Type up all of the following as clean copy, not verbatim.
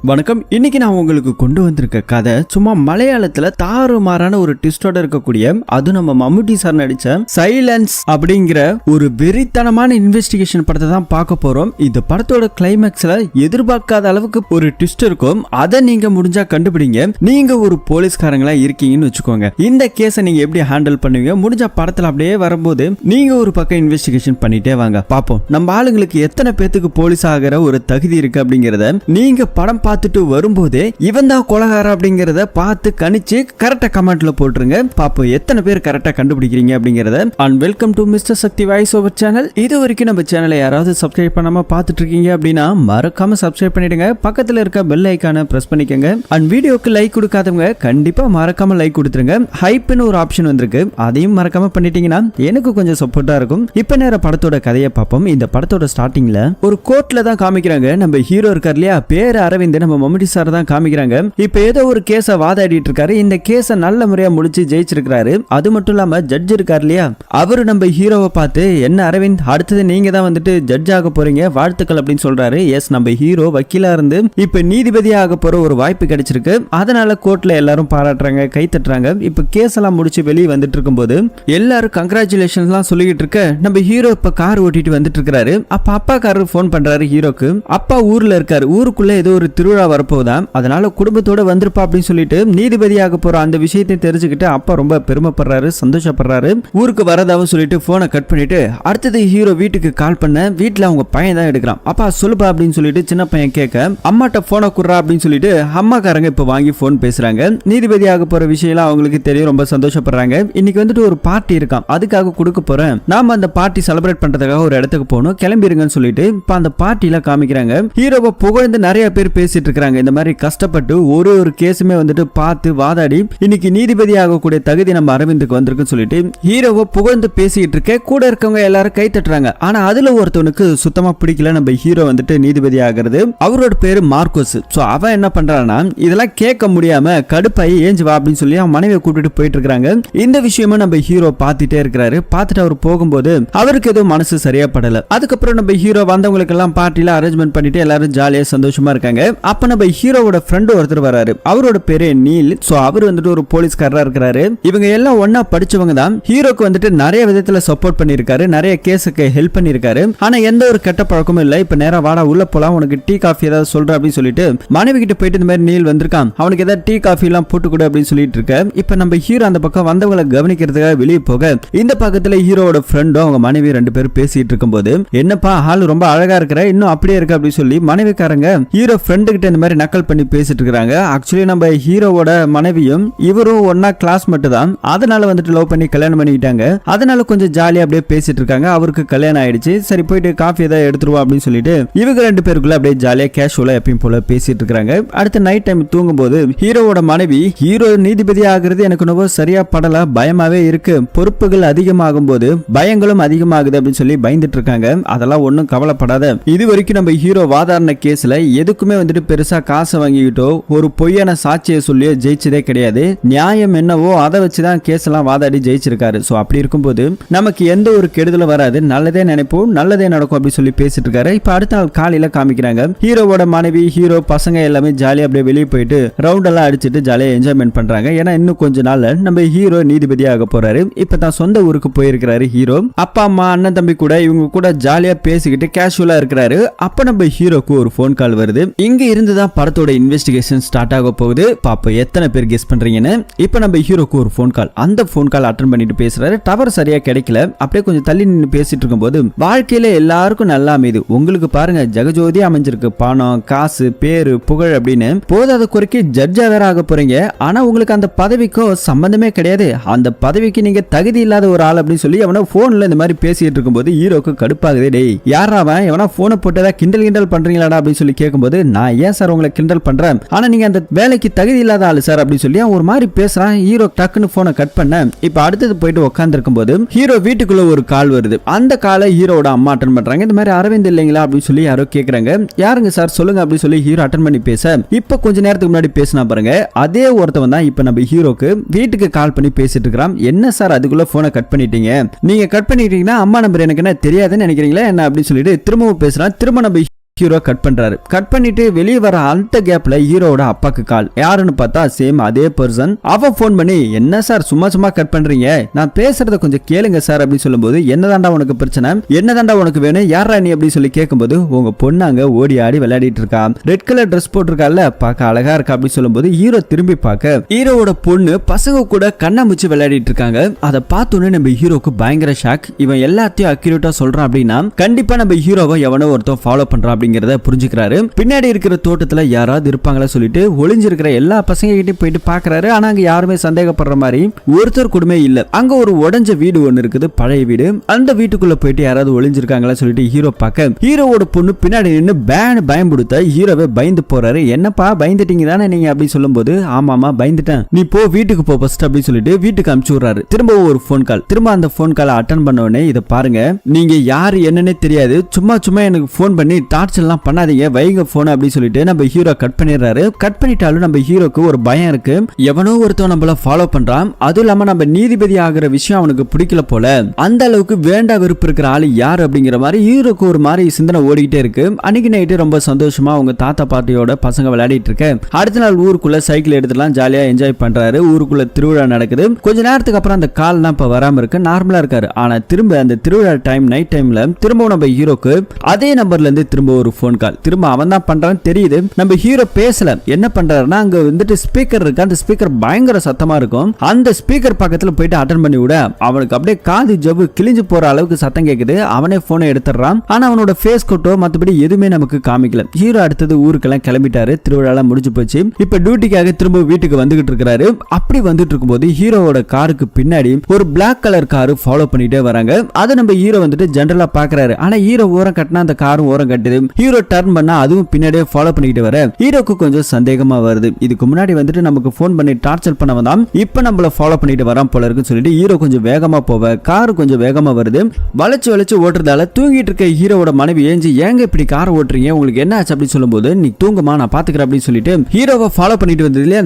வணக்கம். இன்னைக்கு நான் உங்களுக்கு கொண்டு வந்திருக்க கதை சும்மா மலையாளத்துல தாறுமாறான ஒரு ட்விஸ்டோட இருக்கக்கூடிய, அது நம்ம மம்முட்டி சார் நடிச்ச சைலன்ஸ் அப்படிங்கிற ஒரு வெறித்தனமான இன்வெஸ்டிகேஷன் படத்தை தான் பார்க்க போறோம். இந்த படத்தோட கிளைமேக்ஸ்ல எதிர்பார்க்காத அளவுக்கு ஒரு ட்விஸ்ட் இருக்கும். அதை நீங்க முடிஞ்சா கண்டுபிடிங்க. நீங்க ஒரு போலீஸ்காரங்களா இருக்கீங்கன்னு வச்சுக்கோங்க. இந்த கேஸை நீங்க எப்படி ஹேண்டில் பண்ணுவீங்க? முடிஞ்ச படத்துல அப்படியே வரும்போது நீங்க ஒரு பக்கம் இன்வெஸ்டிகேஷன் பண்ணிட்டே வாங்க. பாப்போம் நம்ம ஆளுங்களுக்கு எத்தனை பேத்துக்கு போலீஸ் ஆகிற ஒரு தகுதி இருக்கு அப்படிங்கறத நீங்க படம் பார்த்துட்டு வரும்போதே இவன் தான் கொலகார அப்படிங்கறத பார்த்து கணிச்சு கரெக்டா கமெண்ட்ல போட்டுருங்க. பாப்போம் எத்தனை பேர் கரெக்டா கண்டுபிடிக்கிறீங்க அப்படிங்கறத. And welcome to mister Sakthi voice over channel. இது வரைக்கும் நம்ம சேனலை யாராவது சப்ஸ்கிரைப் பண்ணாம பார்த்துட்டு இருக்கீங்க அப்படின்னா மறக்காம சப்ஸ்கிரைப் பண்ணிடுங்க. பக்கத்துல இருக்க பெல் ஐக்கானை பிரஸ் பண்ணிக்கங்க. அண்ட் வீடியோக்கு லைக் கொடுக்காதவங்க கண்டிப்பா மறக்காம லைக் கொடுத்துருங்க. ஹைப்னு ஒரு ஆப்ஷன் வந்திருக்கு, அதையும் மறக்காம பண்ணிட்டீங்கன்னா எனக்கு கொஞ்சம் சப்போர்ட்டா இருக்கும். இப்ப நேர படத்தோட கதையை பார்ப்போம். இந்த படத்தோட ஸ்டார்டிங்ல ஒரு கோர்ட்ல தான் காமிக்கிறாங்க. நம்ம ஹீரோ இருக்கார் இல்லையா, பேரு அரவிந்த், நம்ம மம்முட்டி சார் தான் காமிக்கிறாங்க. இப்ப ஏதோ ஒரு கேஸ வாதாடிட்டு இருக்காரு. இந்த கேஸ நல்ல முறையா முடிச்சு ஜெயிச்சிருக்காரு. அது மட்டும் இல்லாம ஜட்ஜ் இருக்கார் இல்லையா, அவரு நம்ம ஹீரோவை பார்த்து, என்ன அரவிந்த், அடுத்தது நீங்க தான் வந்துட்டு ஜட்ஜ் ஆக போறீங்க, வாழ்த்துக்கள் அப்படின்னு சொல்றாரு. எஸ், நம்ம ஹீரோ வக்கீலா இருந்து இப்ப நீதிபதியா ஆக போற ஒரு வாய்ப்பு கிடைச்சிருக்கு. அதனால கோர்ட்ல எல்லாரும் பாராட்டுறாங்க, கை தட்டுறாங்க. இப்ப கேஸ் எல்லாம் முடிச்சு வெளியே வந்துட்டு இருக்கும் போது எல்லாரும் கங்க்ராச்சுலேஷன்ஸ் எல்லாம் சொல்லிட்டு இருக்க, நம்ம ஹீரோ இப்ப கார் ஓட்டிட்டு வந்துட்டு இருக்காரு. அப்ப அப்பா காரர் போன் பண்றாரு ஹீரோக்கு. அப்பா ஊர்ல இருக்காரு, ஊருக்குள்ள ஏதோ ஒரு திருவிழா வரப்போதான், அதனால குடும்பத்தோட வந்திருப்பா அப்படின்னு சொல்லிட்டு நீதிபதியாக போற அந்த விஷயத்தை தெரிஞ்சுக்கிட்டு அப்பா ரொம்ப பெருமைப்படுறாரு, சந்தோஷப்படுறாரு. ஊருக்கு வரதாவும் சொல்லிட்டு போனை கட் பண்ணிட்டு அடுத்தது ஹீரோ வீட்டுக்கு கால் பண்ண, வீட்டுல அவங்க பையன் தான் எடுக்கிறான். அப்பா சொல்லுப்பா அப்படின்னு சொல்லிட்டு சின்ன பையன் கேட்க, அம்மாட்ட போனை குடுறா அப்படின்னு சொல்லிட்டு அம்மாக்காரங்க இப்ப வாங்கி போன் பேசுறாங்க. நீதிபதியாக போற விஷயம் அவங்களுக்கு தெரியும், ரொம்ப சந்தோஷப்படுறாங்க. இன்னைக்கு வந்துட்டு ஒரு பார்ட்டி இருக்கான், அதுக்காக கொடுக்க போறேன், நாம அந்த பார்ட்டி செலிப்ரேட் பண்றதுக்காக ஒரு இடத்துக்கு போகணும், கிளம்பிருங்கன்னு சொல்லிட்டு இப்ப அந்த பார்ட்டில காமிக்கிறாங்க. ஹீரோவை புகழ்ந்து நிறைய பேர் பேசிட்டு இருக்காங்க. இந்த மாதிரி கஷ்டப்பட்டு ஒரு கேஸுமே வந்துட்டு பார்த்து வாதாடி இன்னைக்கு நீதிபதி ஆகக்கூடிய தகுதி நம்ம அரவிந்துக்கு வந்திருக்குன்னு சொல்லிட்டு ஹீரோவை புகழ்ந்து பேசிட்டு இருக்க, கூட இருக்கவங்க எல்லாரும் கை தட்டுறாங்க. ஆனா அதுல ஒருத்தவனுக்கு சுத்தமா பிடிக்கல நம்ம ஹீரோ வந்துட்டு நீதிபதி ஆகிறது. அவரோட பேரு மார்க்கோஸ். சோ அவன் என்ன பண்றான்னா, இதெல்லாம் கேட்க முடியாம கடுப்பாயி ஏஞ்சு வா அப்படின்னு சொல்லி அவன் மனைவியை கூட்டிட்டு போயிட்டு இருக்காங்க. இந்த விஷயமா நம்ம ஹீரோ பார்த்துட்டே இருக்கிறாரு. பார்த்துட்டு அவர் போகும்போது அவருக்கு ஏதோ மனசு சரியா படல. அதுக்கப்புறம் நம்ம ஹீரோ வந்தவங்களுக்கு எல்லாம் பார்ட்டில அரேஞ்ச்மெண்ட் பண்ணிட்டு எல்லாரும் ஜாலியா சந்தோஷமா இருக்காங்க. அப்ப நம்ம ஹீரோவோட ஃப்ரெண்ட் ஒருத்தர் வராரு. அவரோட பேரு நீல். சோ அவர் வந்துட்டு ஒரு போலீஸ்காரரா இருக்கிறாரு. இவங்க எல்லாம் ஒன்னா படிச்சவங்க தான். ஹீரோக்கு வந்துட்டு நிறைய விதத்துல சப்போர்ட் பண்ணிருக்காரு, நிறைய கேஸுக்கு ஹெல்ப் பண்ணிருக்காரு. ஆனா எந்த ஒரு கெட்ட பழக்கமும் இல்ல. இப்ப நேரா வாடா உள்ள போலாம், உனக்கு டீ காஃபி ஏதாவது சொல்ற அப்படின்னு சொல்லிட்டு மனைவி கிட்ட போயிட்டு இந்த மாதிரி நீல் வந்திருக்கான், அவனுக்கு ஏதாவது டீ காஃபி எல்லாம் போட்டு கொடு அப்படின்னு சொல்லிட்டு இருக்க. இப்ப நம்ம ஹீரோ அந்த பக்கம் வந்தவங்களை கவனிக்கிறதுக்காக வெளியே போக, இந்த பக்கத்துல ஹீரோவோட ஃப்ரெண்டும் அவங்க மனைவி ரெண்டு பேரும் பேசிட்டு இருக்கும்போது, என்னப்பா ஆள் ரொம்ப அழகா இருக்கிற, இன்னும் அப்படியே இருக்கு அப்படின்னு சொல்லி மனைவிக்காரங்க ஹீரோ ஃப்ரெண்டு கிட்ட இந்த மாதிரி நக்கல் பண்ணி பேசிட்டு இருக்காங்க. ஆக்சுவலி நம்ம ஹீரோவோட மனைவியும் இவரும் ஒன்னா கிளாஸ் மட்டும் தான், அதனால வந்துட்டு லவ் பண்ணி கல்யாணம் பண்ணிக்கிட்டாங்க. அதனால கொஞ்சம் ஜாலியா அப்படியே பேசிட்டு இருக்காங்க. அவருக்கு கல்யாணம் ஆயிடுச்சு. சரி போயிட்டு காஃபி ஏதாவது எடுத்துருவோம் அப்படின்னு சொல்லிட்டு இவங்க ரெண்டு பேருக்குள்ள அப்படியே ஜாலியா கேஷுவலா எப்பயும் போல பேசிட்டு இருக்காங்க. அடுத்த நைட் டைம் தூங்கும் போது ஹீரோவோட மனைவி, ஹீரோ நீதிபதி ஆகிறது எனக்கு ரொம்ப சரியா படல, பயமாவே இருக்கு, பொறுப்புகள் அதிகமாகும் போது பயங்களும் அதிகமாகுது அப்படின்னு சொல்லி பயந்துட்டு இருக்காங்க. அதெல்லாம் ஒன்னும் கவலைப்படாத, இது வரைக்கும் நம்ம ஹீரோ வாதாடின கேஸ்ல எதுக்குமே வந்துட்டு பெருசா காசு வாங்கிக்கிட்டோ ஒரு பொய்யான சாட்சியை சொல்லி ஜெயிச்சதே கிடையாது. நியாயம் என்னவோ அதை வச்சுதான் கேஸ் எல்லாம் வாதாடி ஜெயிச்சிருக்காரு. சோ அப்படி இருக்கும்போது நமக்கு எந்த ஒரு கெடுதலும் வராது, நல்லதே நினைப்போம், நல்லதே நடக்கும் அப்படின்னு சொல்லி பேசிட்டு இருக்காரு. இப்ப அடுத்த நாள் காலையில காமிக்கிறாங்க. ஹீரோவோட மனைவி, ஹீரோ பசங்க எல்லாமே ஜாலியா அப்படியே வெளியே போயிட்டு ரவுண்ட் எல்லாம் அடிச்சுட்டு ஜாலியா என்ஜாய்மெண்ட் பண்றாங்க. ஏன்னா இன்னும் கொஞ்ச நாள்ல நம்ம ஹீரோ நீதிபதி ஆக போறாரு. இப்பதான் சொந்த ஊருக்கு போயிருக்கிறாரு ஹீரோ. அப்பா அம்மா அண்ணன் தம்பி கூட இவங்க கூட ஜாலியா பேசிக்கிட்டு கேஷுவலா இருக்கிறாரு. அப்ப நம்ம ஹீரோக்கு ஒரு போன் கால் வருது. இங்க இருந்துதான் படத்தோட இன்வெஸ்டிகேஷன் ஸ்டார்ட் ஆக போகுது. பாப்போம் எத்தனை பேர் கெஸ் பண்றீங்கன்னு. இப்ப நம்ம ஹீரோக்கு ஒரு போன் கால். அந்த போன் கால் அட்டெண்ட் பண்ணிட்டு பேசுறாரு. டவர் சரியா கிடைக்கல. அப்படியே கொஞ்சம் தள்ளி நின்று பேசிட்டு இருக்கும்போது, வாழ்க்கையில எல்லாருக்கும் நல்லா அமைது, உங்களுக்கு பாருங்க ஜெகஜோதி அமைஞ்சிருக்கு, பணம், காசு, பேரு, புகழ் அப்படின்னு போதாத குறைக்கு ஜட்ஜா வேற ஆக போறீங்க. ஆனா உங்களுக்கு அந்த பதவிக்கோ சம்பந்தமே கிடையாது, அந்த பதவிக்கு நீங்க தகுதி இல்லாத ஒரு ஆள் அப்படின்னு சொல்லி அவன போன்ல இந்த மாதிரி பேசிட்டு இருக்கும்போது ஹீரோக்கு கடுப்பாகுது. டேய் யாராவன், எவனா போனை போட்டதா கிண்டல் பண்றீங்களாடா அப்படின்னு சொல்லி கேட்கும்போது, நான் ஏன் சார் உங்களை கிண்டல் பண்றேன், ஆனா நீங்க அந்த வேலைக்கு தகுதி இல்லாத ஆளு சார் அப்படின்னு சொல்லி ஒரு மாதிரி பேசுறான். ஹீரோ டக்குன்னு போனை கட் பண்ண, இப்ப அடுத்தது போயிட்டு உட்கார்ந்து இருக்கும்போது ஹீரோ வீட்டுக்குள்ள ஒரு கால் வருது. அந்த காலை ஹீரோட அம்மா அட்டன் பண்றாங்க. இந்த மாதிரி அரவிந்த் இல்லைங்களா அப்படின்னு சொல்லி யாரோ கேக்குறாங்க. யாருங்க சார் சொல்லுங்க அப்படின்னு சொல்லி ஹீரோ அட்டன் பண்ணி பேச, இப்ப கொஞ்ச நேரத்துக்கு முன்னாடி பேசினா பாருங்க அதே ஒருத்தவன் தான் இப்ப நம்ம ஹீரோக்கு வீட்டுக்கு கால் பண்ணி பேசிட்டு இருக்கான். என்ன சார் அதுக்குள்ள போனை கட் பண்ணிட்டீங்க, நீங்க கட் பண்ணிட்டீங்கன்னா அம்மா நம்பர் எனக்கு என்ன தெரியாதுன்னு நினைக்கிறீங்களா என்ன அப்படின்னு சொல்லிட்டு திரும்பவும் பேசுறான். திரும்ப நம்ம ஹீரோ கட் பண்றாரு. கட் பண்ணிட்டு வெளியே வர அந்த கேப்ல ஹீரோவோட அப்பாக்கு கால். யாருன்னு பார்த்தா சேம் அதே பர்சன். அவ போன் பண்ணி, என்ன சார் சும்மா சும்மா கட் பண்றீங்க, நான் பேசுறத கொஞ்சம் கேளுங்க சார் அப்படின்னு சொல்லும்போது, என்னதாண்டா உனக்கு பிரச்சனை, என்னதாண்டா உனக்கு வேணும், யாரா நீ அப்படின்னு சொல்லி கேட்கும்போது, உங்க பொண்ணாங்க ஓடி ஆடி விளையாடிட்டு இருக்கா, ரெட் கலர் ட்ரெஸ் போட்டிருக்கால, பார்க்க அழகா இருக்கா அப்படின்னு சொல்லும்போது ஹீரோ திரும்பி பார்க்க ஹீரோவோட பொண்ணு பசங்க கூட கண்ணாமூச்சி விளையாடிட்டு இருக்காங்க. அதை பார்த்தோன்னே நம்ம ஹீரோக்கு பயங்கர ஷாக். இவன் எல்லாத்தையும் அக்யூரேட்டா சொல்றான் அப்படின்னா கண்டிப்பா நம்ம ஹீரோவை எவனோ ஒருத்தன் ஃபாலோ பண்றான் அப்படிங்கறத புரிஞ்சுக்கிறாரு. பின்னாடி இருக்கிற தோட்டத்துல யாராவது இருப்பாங்களா சொல்லிட்டு ஒளிஞ்சிருக்கிற எல்லா பசங்க கிட்ட போயிட்டு பாக்குறாரு. ஆனா அங்க யாருமே சந்தேகப்படுற மாதிரி ஒருத்தர் கூடமே இல்ல. அங்க ஒரு உடைஞ்ச வீடு ஒன்னு இருக்குது, பழைய வீடு. அந்த வீட்டுக்குள்ள போயிட்டு யாராவது ஒளிஞ்சிருக்காங்களா சொல்லிட்டு ஹீரோ பார்க்க ஹீரோவோட பொண்ணு பின்னாடி நின்று பயன்படுத்த ஹீரோவே பயந்து போறாரு. என்னப்பா பயந்துட்டீங்க தானே நீங்க அப்படி சொல்லும்போது, ஆமாமா பயந்துட்டேன், நீ போ வீட்டுக்கு போ ஃபர்ஸ்ட் அப்படி சொல்லிட்டு வீட்டுக்கு அனுப்பிச்சு விடுறாரு. திரும்ப ஒரு போன் கால். திரும்ப அந்த போன் காலை அட்டன் பண்ண உடனே, இதை பாருங்க, நீங்க யாரு என்னன்னே தெரியாது, சும்மா சும்மா எனக்கு போன் பண்ணி டார்ச்சர்லாம் பண்ணாதீங்க, வைங்க போன் அப்படி சொல்லிட்டு நம்ம ஹீரோ கட் பண்ணிடுறாரு. கட் பண்ணிட்டாலும் நம்ம ஹீரோக்கு ஒரு பயம் இருக்கு. எவனோ ஒருத்தன் நம்மள ஃபாலோ பண்றான், அதுவும் இல்லாம நம்ம நீதிபதி ஆகிற விஷயம் அவனுக்கு பிடிக்கல போல, அந்த அளவுக்கு வேண்டா வெறுப்பு இருக்கிற ஆளு யார் அப்படிங்கிற மாதிரி ஹீரோக்கு ஒரு மாதிரி சிந்தனை ஓடிக்கிட்டே இருக்கு. அன்னைக்கு நைட்டு ரொம்ப சந்தோஷமா அவங்க தாத்தா பாட்டியோட பசங்க விளையாடிட்டு இருக்க. அடுத்த நாள் ஊருக்குள்ள சைக்கிள் எடுத்துலாம் ஜாலியா என்ஜாய் பண்றாரு. ஊருக்குள்ள திருவிழா நடக்குது. கொஞ்ச நேரத்துக்கு அப்புறம் அந்த கால்லாம் இப்ப வராம இருக்கு, நார்மலா இருக்காரு. ஆனா திரும்ப அந்த திருவிழா டைம் நைட் டைம்ல திரும்ப நம்ம ஹீரோக்கு அதே நம்பர்ல இருந்து திரும்ப ஒரு போன் கால். திரும்ப அவன் தான் பண்றான்னு தெரியுது. நம்ம ஹீரோ பேசல. என்ன பண்றாருன்னா, அங்க வந்துட்டு ஸ்பீக்கர் இருக்கு. அந்த ஸ்பீக்கர் பயங்கர சத்தமா இருக்கும். அந்த ஸ்பீக்கர் பக்கத்துல போயிட்டு அட்டன் பண்ணி விட அவனுக்கு அப்படியே காது ஜவ்வு கிழிஞ்சு போற அளவுக்கு சத்தம் கேக்குது. அவனே போனை எடுத்துறான். ஆனா அவனோட ஃபேஸ் கோட்டோ மத்தபடி எதுவுமே நமக்கு காமிக்கல. ஹீரோ அடுத்தது ஊருக்கெல்லாம் கிளம்பிட்டாரு. திருவிழா முடிஞ்சு போச்சு. இப்ப டியூட்டிக்காக திரும்ப வீட்டுக்கு வந்துகிட்டு இருக்காரு. அப்படி வந்துட்டு இருக்கும்போது ஹீரோவோட காருக்கு பின்னாடி ஒரு பிளாக் கலர் காரு ஃபாலோ பண்ணிட்டே வராங்க. அதை நம்ம ஹீரோ வந்துட்டு ஜெனரலா பாக்குறாரு. ஆனா ஹீரோ ஓரம் கட்டினா அந்த காரும் ஓரம் கட்டுது. ஹீரோ டர்ன் பண்ணா அதுவும் பின்னாடியே ஃபாலோ பண்ணிட்டு வர ஹீரோக்கு கொஞ்சம் சந்தேகமா வருது. இதுக்கு முன்னாடி வந்துட்டு நமக்கு போன் பண்ணி டார்ச்சர் பண்ண வந்தான், இப்ப நம்மள ஃபாலோ பண்ணிட்டு வரான் போல இருக்குன்னு சொல்லிட்டு ஹீரோ கொஞ்சம் வேகமா போவ கார் கொஞ்சம் வேகமா வருது. வளைச்சு வளைச்சு ஓட்டுறதால தூங்கிட்டு இருக்க ஹீரோவோட மனைவி ஏஞ்சி, ஏங்க இப்படி கார் ஓட்டுறீங்க, உங்களுக்கு என்ன ஆச்சு அப்படின்னு சொல்லும்போது, நீ தூங்குமா நான் பாத்துக்கிறேன் அப்படின்னு சொல்லிட்டு ஹீரோவை ஃபாலோ பண்ணிட்டு வந்ததுல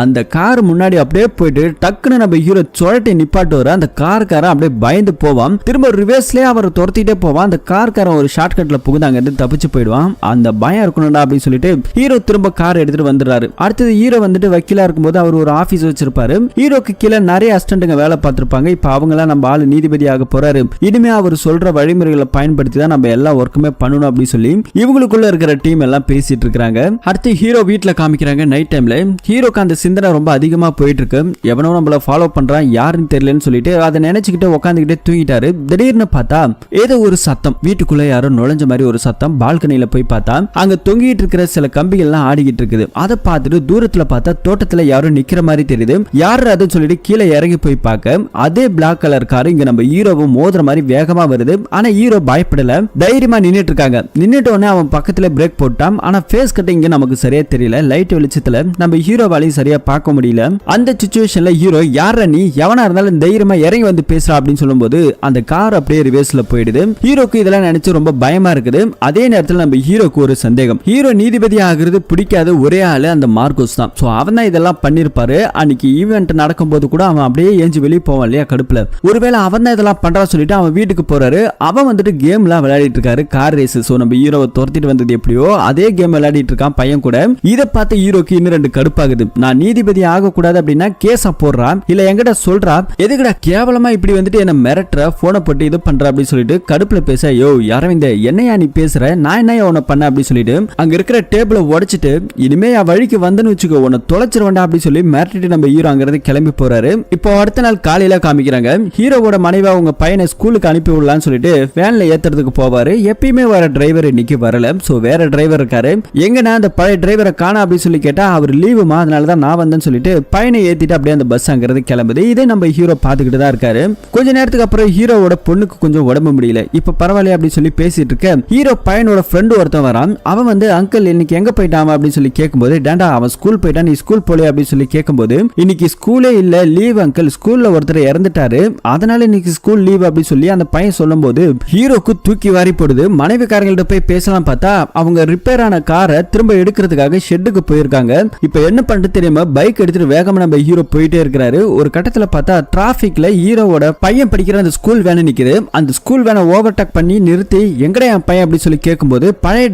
அந்த கார் முன்னாடி அப்படியே போயிட்டு டக்குன்னு நம்ம ஹீரோ சுழட்டி நிப்பாட்டு வர அந்த கார்காரன் அப்படியே பயந்து போவான். திரும்ப ரிவர்ஸ்லயே அவர் துரத்திட்டே போவான். அந்த கார்காரன் ஒரு ஷார்ட் கட்ல புகுந்தாங்க தப்பிச்சு போயிடுவான். அந்த பயம் இருக்கணும்டா அப்படின்னு சொல்லிட்டு ஹீரோ திரும்ப கார் எடுத்துட்டு வந்துடுறாரு. அடுத்தது ஹீரோ வந்துட்டு வக்கீலா இருக்கும்போது அவர் ஒரு ஆபீஸ் வச்சிருப்பாரு. ஹீரோக்கு கீழே நிறைய அசிஸ்டன்ட்ங்க வேலை பார்த்திருப்பாங்க. இப்ப அவங்க எல்லாம் நம்ம ஆளு நீதிபதி ஆக போறாரு, இனிமே அவர் சொல்ற வழிமுறைகளை பயன்படுத்தி தான் நம்ம எல்லா ஒர்க்குமே பண்ணணும் அப்படின்னு சொல்லி இவங்களுக்குள்ள இருக்கிற டீம் எல்லாம் பேசிட்டு இருக்காங்க. அடுத்து ஹீரோ வீட்டுல காமிக்கிறாங்க. நைட் டைம்ல ஹீரோக்கு அந்த சிந்தனை ரொம்ப அதிகமா போயிட்டு இருக்கு. எவனோ நம்மள ஃபாலோ பண்றான், யாருன்னு தெரியலன்னு சொல்லிட்டு அதை நினைச்சுக்கிட்டு உட்காந்துக்கிட்டே தூங்கிட்டாரு. திடீர்னு பார்த்தா ஏதோ ஒரு சத்தம், வீட்டுக்குள்ள யாரோ நுழைஞ்ச மாதிரி ஒரு சத்தம். பால்கனியில போய் பார்த்தா அங்க தொங்கிட்டு இருக்கிற சில கம்பிகள் எல்லாம் ஆடிக்கிட்டு இருக்குது. அதை பார்த்துட்டு தூரத்துல பார்த்தா தோட்டத்துல யாரும் நிக்கிற மாதிரி தெரியுது. யாரு அதுன்னு சொல்லிட்டு கீழே இறங்கி போய் பார்க்க அதே பிளாக் கலர் கார் இங்க நம்ம ஹீரோவும் மோதுற மாதிரி வேகமா வருது. ஆனா ஹீரோ பயப்படல, தைரியமா நின்னுட்டு இருக்காங்க. நின்னுட்ட உடனே அவன் பக்கத்துல பிரேக் போட்டான். ஆனா ஃபேஸ் கட்டிங் நமக்கு சரியா தெரியல. லைட் வெளிச்சத்துல நம்ம ஹீரோவாலையும் சரியா பார்க்க முடியல. அந்த சிச்சுவேஷன்ல ஹீரோ, யார நீ, எவனா இருந்தாலும் தைரியமா இறங்கி வந்து பேசுறா அப்படின்னு சொல்லும்போது அந்த கார் அப்படியே ரிவர்ஸ்ல போயிடுது. ஹீரோக்கு இதெல்லாம் நினைச்சு ரொம்ப பயமா இருக்குது. அதே நேரத்தில் நம்ம ஹீரோக்கு ஒரு சந்தேகம். ஹீரோ நீதிபதி ஆகிறது பிடிக்காத ஒரே ஆளு அந்த மார்கோஸ் தான். சோ அவன் தான் இதெல்லாம் பண்ணிருப்பாரு. அன்னைக்கு ஈவென்ட் நடக்கும்போது கூட அவன் அப்படியே ஏஞ்சி வெளியே போவான் இல்லையா கடுப்புல. ஒருவேளை அவன் தான் இதெல்லாம் பண்றா சொல்லிட்டு அவன் வீட்டுக்கு போறாரு. அவன் வந்துட்டு கேம்லாம் விளையாடிட்டு இருக்காரு, கார் ரேஸ். சோ நம்ம ஹீரோவை துரத்திட்டு வந்தது எப்படியோ அதே கேம் விளையாடிட்டு இருக்கான் பையன் கூட. இதை பார்த்து ஹீரோக்கு இன்னும் ரெண்டு கடுப்பாகுது. நான் நீதிபதி ஆக கூடாது அப்படின்னா கேஸா போடுறா, இல்ல என்கிட்ட சொல்றா, எதுக்குடா கேவலமா இப்படி வந்துட்டு என்ன மிரட்டுற, போனை போட்டு இது பண்ற அப்படின்னு சொல்லிட்டு கடுப்புல பேச, யோ அரவிந்த் என்னையா நீ பேசுற, நான் என்ன உன்னை பண்ண அப்படி சொல்லிட்டு அங்க இருக்கிற டேபிள உடைச்சிட்டு, இனிமே என் வழிக்கு வந்தன்னு வச்சுக்கோ உன்னை தொலைச்சிருவேண்டா அப்படி சொல்லி மிரட்டிட்டு நம்ம ஹீரோ அங்கிருந்து கிளம்பி போறாரு. இப்போ அடுத்த நாள் காலையில காமிக்கிறாங்க. ஹீரோவோட மனைவி அவங்க பையனை ஸ்கூலுக்கு அனுப்பி விடலான்னு சொல்லிட்டு வேன்ல ஏத்துறதுக்கு போவாரு. எப்பயுமே வர டிரைவர் இன்னைக்கு வரல. சோ வேற டிரைவர் இருக்காரு. எங்கன்னா அந்த பழைய டிரைவரை காண அப்படின்னு சொல்லி கேட்டா அவர் லீவுமா, அதனாலதான் நான் வந்தேன்னு சொல்லிட்டு பையனை ஏத்திட்டு அப்படியே அந்த பஸ் அங்கிருந்து கிளம்புது. இதே நம்ம ஹீரோ பாத்துக்கிட்டு தான் இருக்காரு. கொஞ்ச நேரத்துக்கு அப்புறம் ஹீரோவோட பொண்ணுக்கு கொஞ்சம் உடம்பு முடியல. இப்ப பரவாயில்ல அப்படின்னு சொல்லி பேசிட்டு இருக்க ஹீரோ பையனோட ஃப்ரெண்டு ஒருத்தன் வரான். அவன் வந்து அங்கிள் இன்னைக்கு எங்க போயிட்டான் அப்படின்னு சொல்லி கேட்கும்போது, டேண்டா அவன் ஸ்கூல் போயிட்டான், நீ ஸ்கூல் போல அப்படின்னு சொல்லி கேட்கும்போது, இன்னைக்கு ஸ்கூலே இல்ல, லீவ் அங்கிள், ஸ்கூல்ல ஒருத்தர் இறந்துட்டாரு, அதனால இன்னைக்கு ஸ்கூல் லீவ் அப்படின்னு சொல்லி அந்த பையன் சொல்லும் போது ஹீரோக்கு தூக்கி வாரி போடுது. மனைவிக்காரங்கள்ட்ட போய் பேசலாம் பார்த்தா அவங்க ரிப்பேர் ஆன காரை திரும்ப எடுக்கிறதுக்காக ஷெட்டுக்கு போயிருக்காங்க. இப்ப என்ன பண்ணிட்டு தெரியுமா, பைக் எடுத்துட்டு வேகமா நம்ம ஹீரோ போயிட்டே இருக்கிறாரு. ஒரு கட்டத்துல பார்த்தா டிராபிக்ல ஹீரோவோட பையன் படிக்கிற அந்த ஸ்கூல் வேன் நிக்குது. அந்த ஸ்கூல் வேனை ஓவர்டேக் பண்ணி நிறுத்தி, எங்கடா என் பையன் அப்படி சொல்லி கேட்கும்போது பழைய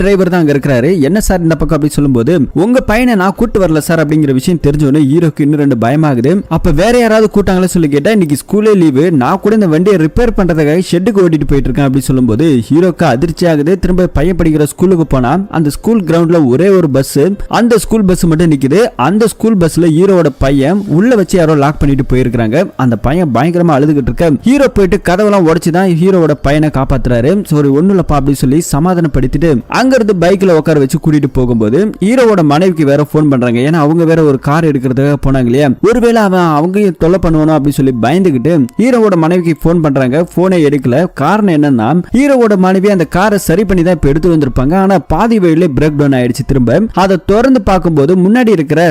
டிரைவர் தான் அங்க இருக்கிறாரு. என்ன சார் இந்த பக்கம் அப்படி சொல்லும்போது, உங்க பையனை நான் கூட்டு வரல சார் அப்படிங்கிற விஷயம் தெரிஞ்சோன்னு ஹீரோக்கு இன்னும் 2 பயமாகுது. அப்ப வேற யாராவது கூட்டாங்களா சொல்லி கேட்டா, இன்னைக்கு ஸ்கூலே லீவு, நான் கூட இந்த வண்டியை ரிப்பேர் பண்றதுக்காக ஷெட்டுக்கு ஓட்டிட்டு போயிட்டு இருக்கேன் அப்படி சொல்லும்போது ஹீரோக்கு அதிர்ச்சி ஆகுது. திரும்ப பையன் படிக்கிற ஸ்கூலுக்கு போனா அந்த ஸ்கூல் கிரவுண்ட்ல ஒரே ஒரு பஸ், அந்த ஸ்கூல் பஸ் மட்டும் நிக்குது. அந்த ஸ்கூல் பஸ்ல ஹீரோவோட பையன் உள்ள வச்சு யாரோ லாக் பண்ணிட்டு போயிருக்காங்க. அந்த பையன் பயங்கரமா அழுதுகிட்டு இருக்க. ஹீரோ போயிட்டு கதவெல்லாம் உடைச்சுதான் ஹீரோவோட பையனை காப்பாத்துறாரு. சரி ஒண்ணும் இல்லப்பா அப்படி சொல்லி சமாதானப்படுத்திட்டு அங்க இருந்து பைக்ல உட்கார வச்சு கூட்டிட்டு போகும்போது ஹீரோவோட மனைவிக்கு வேற போன் பண்றாங்க. ஏன்னா அவங்க வேற ஒரு கார் எடுக்கிறதுக்காக போனாங்க இல்லையா, ஒருவேளை அவங்க தொல்லை பண்ணுவானோ அப்படி சொல்லி பயந்துகிட்டு ஹீரோவோட மனைவிக்கு போன் பண்றாங்க. போனை எடுக்கல. காரணம் என்னன்னா ஹீரோவோட மனைவி அந்த காரை சரி பண்ணி தான் இப்ப எடுத்து வந்திருப்பாங்க. ஆனா பாதி வழியில பிரேக் டவுன் ஆயிடுச்சு. திரும்ப அதை திறந்து பார்க்கும்போது முன்னாடி இருக்கிற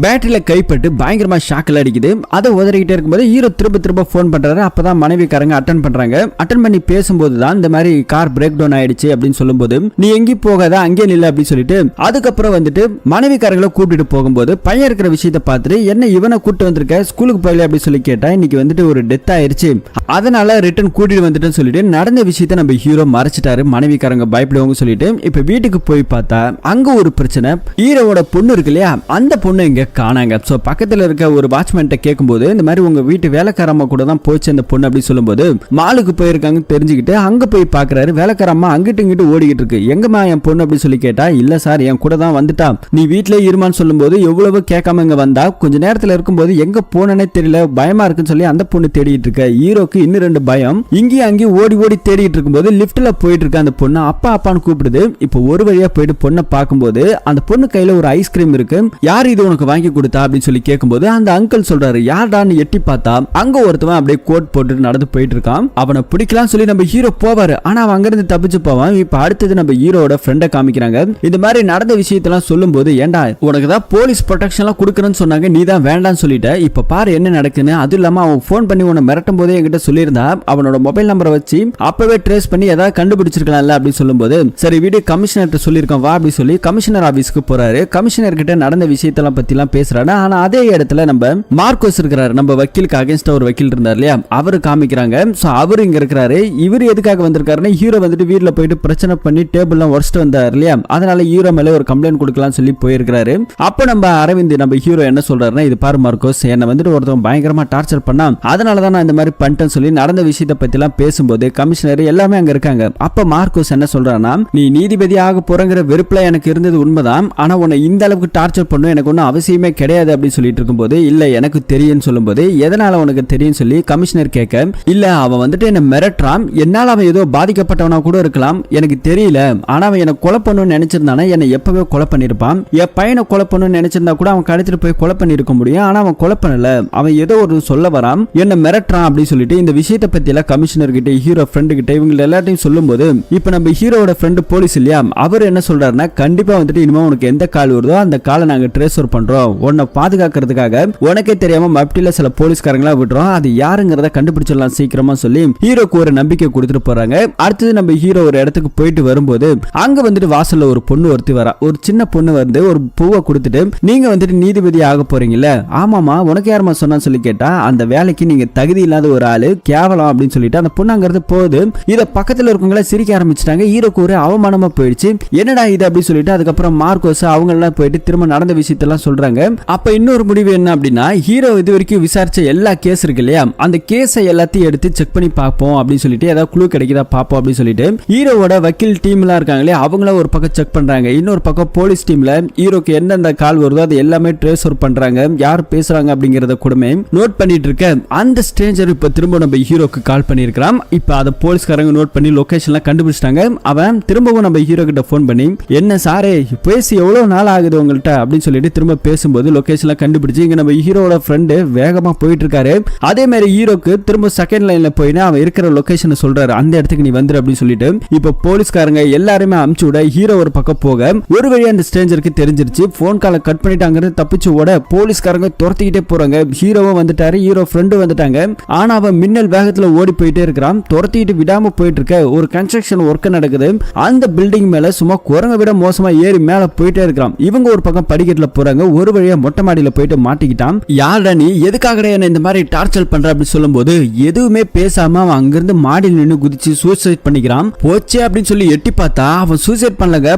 பேட்டரியில கைப்பட்டு பயங்கரமா ஷாக்ல அடிக்குது. அதை உதறிக்கிட்டே இருக்கும்போது ஹீரோ திரும்ப போன் பண்றாரு. அப்பதான் மனைவிக்காரங்க அட்டன் பண்றாங்க. அட்டன் பண்ணி பேசும்போது தான் இந்த மாதிரி கார் பிரேக் டவுன் ஆயிடுச்சு அப்படின்னு சொல்லும்போது, நீ எங்கேயும் போகாத அங்கே நில்ல அப்படின்னு சொல்லிட்டு அதுக்கப்புறம் வந்துட்டு மனைவிக்காரங்களை கூப்பிட்டு போகும்போது பையன் இருக்கிற விஷயத்தை பார்த்துட்டு, என்ன இவனை கூட்டு வந்திருக்க, ஸ்கூலுக்கு போயில அப்படி சொல்லி கேட்டா, இன்னைக்கு வந்துட்டு ஒரு டெத் ஆயிருச்சு, அதனால ரிட்டர்ன் கூட்டிட்டு வந்துட்டு சொல்லிட்டு நடந்த விஷயத்த நம்ம ஹீரோ மறைச்சிட்டாரு. மனைவிக்காரங்க பயப்படுவாங்க சொல்லிட்டு இப்ப வீட்டுக்கு போய் பார்த்தா அங்க ஒரு பிரச்சனை. ஹீரோவோட பொண்ணு இருக்கு இல்லையா, அந்த பொண்ணு இங்க காணாங்க. சோ பக்கத்துல இருக்க ஒரு வாட்ச்மேன்ட்ட கேட்கும்போது, இந்த மாதிரி உங்க வீட்டு வேலைக்காரம்மா கூட தான் போச்சு அந்த பொண்ணு அப்படி சொல்லும்போது, மாலுக்கு போயிருக்காங்க தெரிஞ்சுக்கிட்டு அங்க போய் பாக்குறாரு. வேலைக்காரம்மா அங்கிட்டு இங்கிட்டு ஓடிக்கிட்டு இருக்கு. எங்கம்மா என் பொண்ணு அப்படி சொல்லி கேட்டா, இல்ல சார் என் கூட தான் வந்துட்டா, நீ வீட்லயே இருமான்னு சொல்லும்போது எவ்வளவு கேட்காம இங்க வந்தா, கொஞ்ச நேரத்துல இருக்கும்போது எங்க போனனே தெரியல, பயமா இருக்குன்னு சொல்லி அந்த பொண்ணு தேடிட்டு இருக்க. ஹீரோக்கு இன்னும் 2 பயம். இங்கேயும் அங்கேயும் ஓடி ஓடி தேடிட்டு இருக்கும்போது லிப்ட்ல போயிட்டு இருக்க அந்த பொண்ணு அப்பா அப்பான்னு கூப்பிடுது. இப்போ ஒரு வழியா போயிட்டு பொண்ணை பார்க்கும்போது அந்த பொண்ணு கையில ஒரு ஐஸ்கிரீம் இருக்கு. யார் இது உனக்கு வாங்கி கொடுத்தா அப்படின்னு சொல்லி கேட்கும்போது அந்த அங்கிள் சொல்றாரு. யார்டான்னு எட்டி பார்த்தா அங்க ஒருத்தவன் அப்படியே கோட் போட்டு நடந்து போயிட்டு இருக்கான். அவனை பிடிக்கலாம் சொல்லி நம்ம ஹீரோ போவாரு. ஆனா அவன் அங்கிருந்து தப்பிச்சு போவான். இப்ப அடுத்தது நம்ம ஹீரோட ஃப்ரெண்டை காமிக்கிறாங்க. இந்த மாதிரி நடந்த விஷயத்தெல்லாம் சொல்லும்போது, ஏண்டா உனக்கு தான் போலீஸ் ப்ரொடெக்ஷன் எல்லாம் கொடுக்கறேன்னு சொன்னாங்க, நீ தான் வேண்டான்னு சொல்லிட்ட, இப்ப பாரு என்ன நடக்குன்னு. அதுவும் இல்லாம அவன் போன் பண்ணி உன்னை மிரட்டும் போதே என்கிட்ட சொல்லியிருந்தா, அவனோட மொபைல் நம்பரை வச்சு அப்பவே ட்ரேஸ் பண்ணி ஏதாவது கண்டுபிடிச்சிருக்கலாம்ல அப்படின்னு சொல்லும்போது, சரி வீடியோ கமிஷனர் சொல்லியிருக்கோம் வா அப்படி சொல்லி கமிஷனர் ஆபீஸ்க்கு போறாரு. கமிஷனர் கிட்ட நடந்த விஷயத்தெல்லாம் பத்தி எல்லாம் பேசுறாரு. ஆனா அதே இடத்துல நம்ம மார்க்கோஸ் இருக்கிறாரு. நம்ம வக்கீலுக்கு அகைன்ஸ்டா ஒரு வக்கீல் இருந்தார் இல்லையா, அவரு காமிக்கிறாங்க. சோ அவரு இங்க இருக்கிறாரு. இவர் எதுக்காக வந்திருக்காருன்னா, ஹீரோ வந்துட்டு வீட்ல போயிட்டு பிரச்சனை பண்ணி டேபிள் எல்லாம் உடைச்சிட்டு வந்தார் இல்லையா, அதனால ஹீரோ மேல ஒரு கம்ப்ளைண்ட் கொடுக்கலாம் சொல்லி போயிருக்காரு. அப்ப நம்ம அரவிந்த் நம்ம ஹீரோ என்ன சொல்றாருன்னா, இது பாரு மார்க்கோஸ், என்ன வந்துட்டு ஒருத்தன் பயங்கரமா டார்ச்சர் பண்ணா, அதனாலதான் நான் இந்த மாதிரி பண்ணிட்டேன்னு சொல்லி நடந்த விஷயத்தை பத்தி எல்லாம் பேசும்போது கமிஷனர் எல்லாமே அங்க இருக்காங்க. அப்ப மார்க்கோஸ் என்ன சொல்றான்னா, நீ நீதிபதி ஆக போறங்கிற வெறுப்புல எனக்கு இருந்தது உண்மைதான், ஆனா உன்னை இந்த அளவுக்கு டார்ச்சர் பண்ணும் எனக்கு ஒன்னும் அவசியமே கிடையாது அப்படின்னு சொல்லிட்டு இருக்கும்போது, இல்ல எனக்கு தெரியும் சொல்லும்போது, எதனால உனக்கு தெரியும் சொல்லி கமிஷனர் கேட்க, இல்ல அவன் வந்துட்டு என்ன மிரட்டுறான், என்னால அவன் ஏதோ பாதிக்கப்பட்டவனா கூட இருக்கலாம், எனக்கு தெரியல, ஆனா அவன் என்ன கொலை பண்ணணும்னு நினைச்சிருந்தானா என்னை எப்பவே கொலை பண்ணிருப்பான், என் பையனை கொலை பண்ணணும்னு நினைச்சிருந்தா கூட அவன் கடத்திட்டு போய் கொலை பண்ணிருக்க முடியும், ஆனா அவன் கொலை பண்ணல, அவன் ஏதோ ஒரு சொல்ல வரான், என்ன மிரட்டுறான் அப்படின்னு சொல்லிட்டு இந்த விஷயத்தை பத்தி எல்லாம் கமிஷனர் கிட்ட ஹீரோ ஃப்ரெண்டு கிட்ட இவங்க எல்லாத்தையும் சொல்லும்போது, இப்ப நம்ம ஹீரோட ஃப்ரெண்டு போலீஸ் இல்லையா, அவர் என்ன சொல்றாருன்னா, கண்டிப்பா வந்துட்டு இனிமே உனக்கு எந்த கால் வருதோ அந்த காலை நாங்க ட்ரேஸ்வர் பண்றோம், உன்னை பாதுகாக்கிறதுக்காக உனக்கே தெரியாம மப்டில சில போலீஸ்காரங்களா விடுறோம், அது யாருங்கிறத கண்டுபிடிச்சிடலாம் சீக்கிரமா சொல்லி ஹீரோக்கு ஒரு நம்பிக்கை கொடுத்துட்டு போறாங்க. அடுத்தது நம்ம ஹீரோ ஒரு இடத்துக்கு போயிட்டு வரும்போது அங்க வந்துட்டு வாசல்ல ஒரு பொண்ணு ஒருத்தி வரா. ஒரு சின்ன பொண்ணு வந்து ஒரு பூவை கொடுத்துட்டு, நீங்க வந்துட்டு நீதிபதி ஆக போறீங்கல்ல, ஆமாமா உனக்கு யாருமா சொன்னா சொல்லி கேட்டா, அந்த வேலைக்கு நீங்க தகுதி இல்லாத ஒரு ஆளு, கேவலம் அப்படின்னு சொல்லிட்டு அந்த பொண்ணு அங்க இருந்து போகுது. இத பக்கத்துல இருக்கவங்கள சிரிக்க ஆரம்பிச்சிட்டாங்க. ஹீரோக்கு ஒரு அவமானமா போயிடுச்சு. என்னடா இது அப்படின்னு சொல்லிட்டு அதுக்கப்புறம் மார்க்கோஸ் அவங்க எல்லாம் போயிட்டு திரும்ப நடந்த விஷயத்தெல்லாம் சொல்றாங்க. அப்ப இன்னொரு முடிவு என்ன அப்படின்னா, ஹீரோ இது வரைக்கும் விசாரிச்ச எல்லா கேஸ் இருக்கு இல்லையா, அந்த கேஸை எல்லாத்தையும் எடுத்து செக் பண்ணி பார்ப்போம் அப்படின்னு சொல்லிட்டு ஏதாவது குழு கிடைக்குதா பார்ப்போம் அப்படின்னு சொல்லிட்டு ஹீரோவோட வக்கீல் டீம் எல்லாம் இருக்காங்களே அவங்கள ஒரு பக்கம் செக் பண்றாங்க. இன்னொரு பக்கம் போலீஸ் டீம்ல ஹீரோக்கு எந்தெந்த கால் வருதோ அது எல்லாமே ட்ரேஸ் அவுட் பண்றாங்க. யார் பேசுறாங்க அப்படிங்கறத கூடமே நோட் பண்ணிட்டு இருக்க. அந்த ஸ்ட்ரேஞ்சர் இப்ப திரும்ப நம்ம ஹீரோக்கு கால் பண்ணிருக்கான். இப்ப அதை போலீஸ்காரங்க நோட் பண்ணி லொகேஷன்லாம் கண்டுபிடிச்சிட்டாங்க. அவன் திரும்பவும் நம்ம ஹீரோ கிட்ட போன் பண்ணி, என்ன சாரே பேசி எவ்வளவு நாள் ஆகுது உங்கள்கிட்ட அப்படின்னு சொல்லிட்டு திரும்ப பேசும்போது லொகேஷன்லாம் கண்டுபிடிச்சு இங்க நம்ம ஹீரோட ஃப்ரெண்டு வேகமா போயிட்டு இருக்காரு. அதே மாதிரி ஹீரோக்கு திரும்ப செகண்ட் லைன்ல போயினா அவன் இருக்கிற லொகேஷன் சொல்றாரு, அந்த இடத்துக்கு நீ வந்துரு அப்படின்னு சொல்லிட்டு இப்ப போலீஸ்காரங்க எல்லாருமே அமுச்சு விட ஹீரோ ஒரு பக்கம் போக ஒரு வழியா அந்த ஸ்ட்ரேஞ்சருக்கு தெரிஞ்சிருச்சு. போன் காலை கட் பண்ணிட்டு அங்கிருந்து தப்பிச்சு ஓட போலீஸ்காரங்க துரத்திக்கிட்டே போறாங்க. ஹீரோவும் வந்துட்டாரு, ஹீரோ ஃப்ரெண்டு வந்துட்டாங்க. ஆனா அவன் மின்னல் வேகத்துல ஓடி போயிட்டே இருக்கிறான். துரத்திட்டு விடாம போயிட்டு இருக்க. ஒரு கன்ஸ்ட்ரக்ஷன் ஒர்க் நடக்குது. அந்த பில்டிங் மேல சும்மா குரங்க விட மோசமா ஏறி மேல போயிட்டே இருக்கிறான். இவங்க ஒரு பக்கம் படிக்கட்டுல போறாங்க. ஒரு வழியா மொட்டை மாடியில போயிட்டு மாட்டிக்கிட்டான். யாரா நீ, எதுக்காக என்ன இந்த மாதிரி டார்ச்சர் பண்ற அப்படின்னு சொல்லும்போது எதுவுமே பேசாம அவன் அங்கிருந்து மாடியில் நின்று குதிச்சு சூசைட் பண்ணிக்கிறான். போச்சே அப்படின்னு சொல்லி எட்டி பார்த்தா அவன் சூசைட் பண்ணலங்க.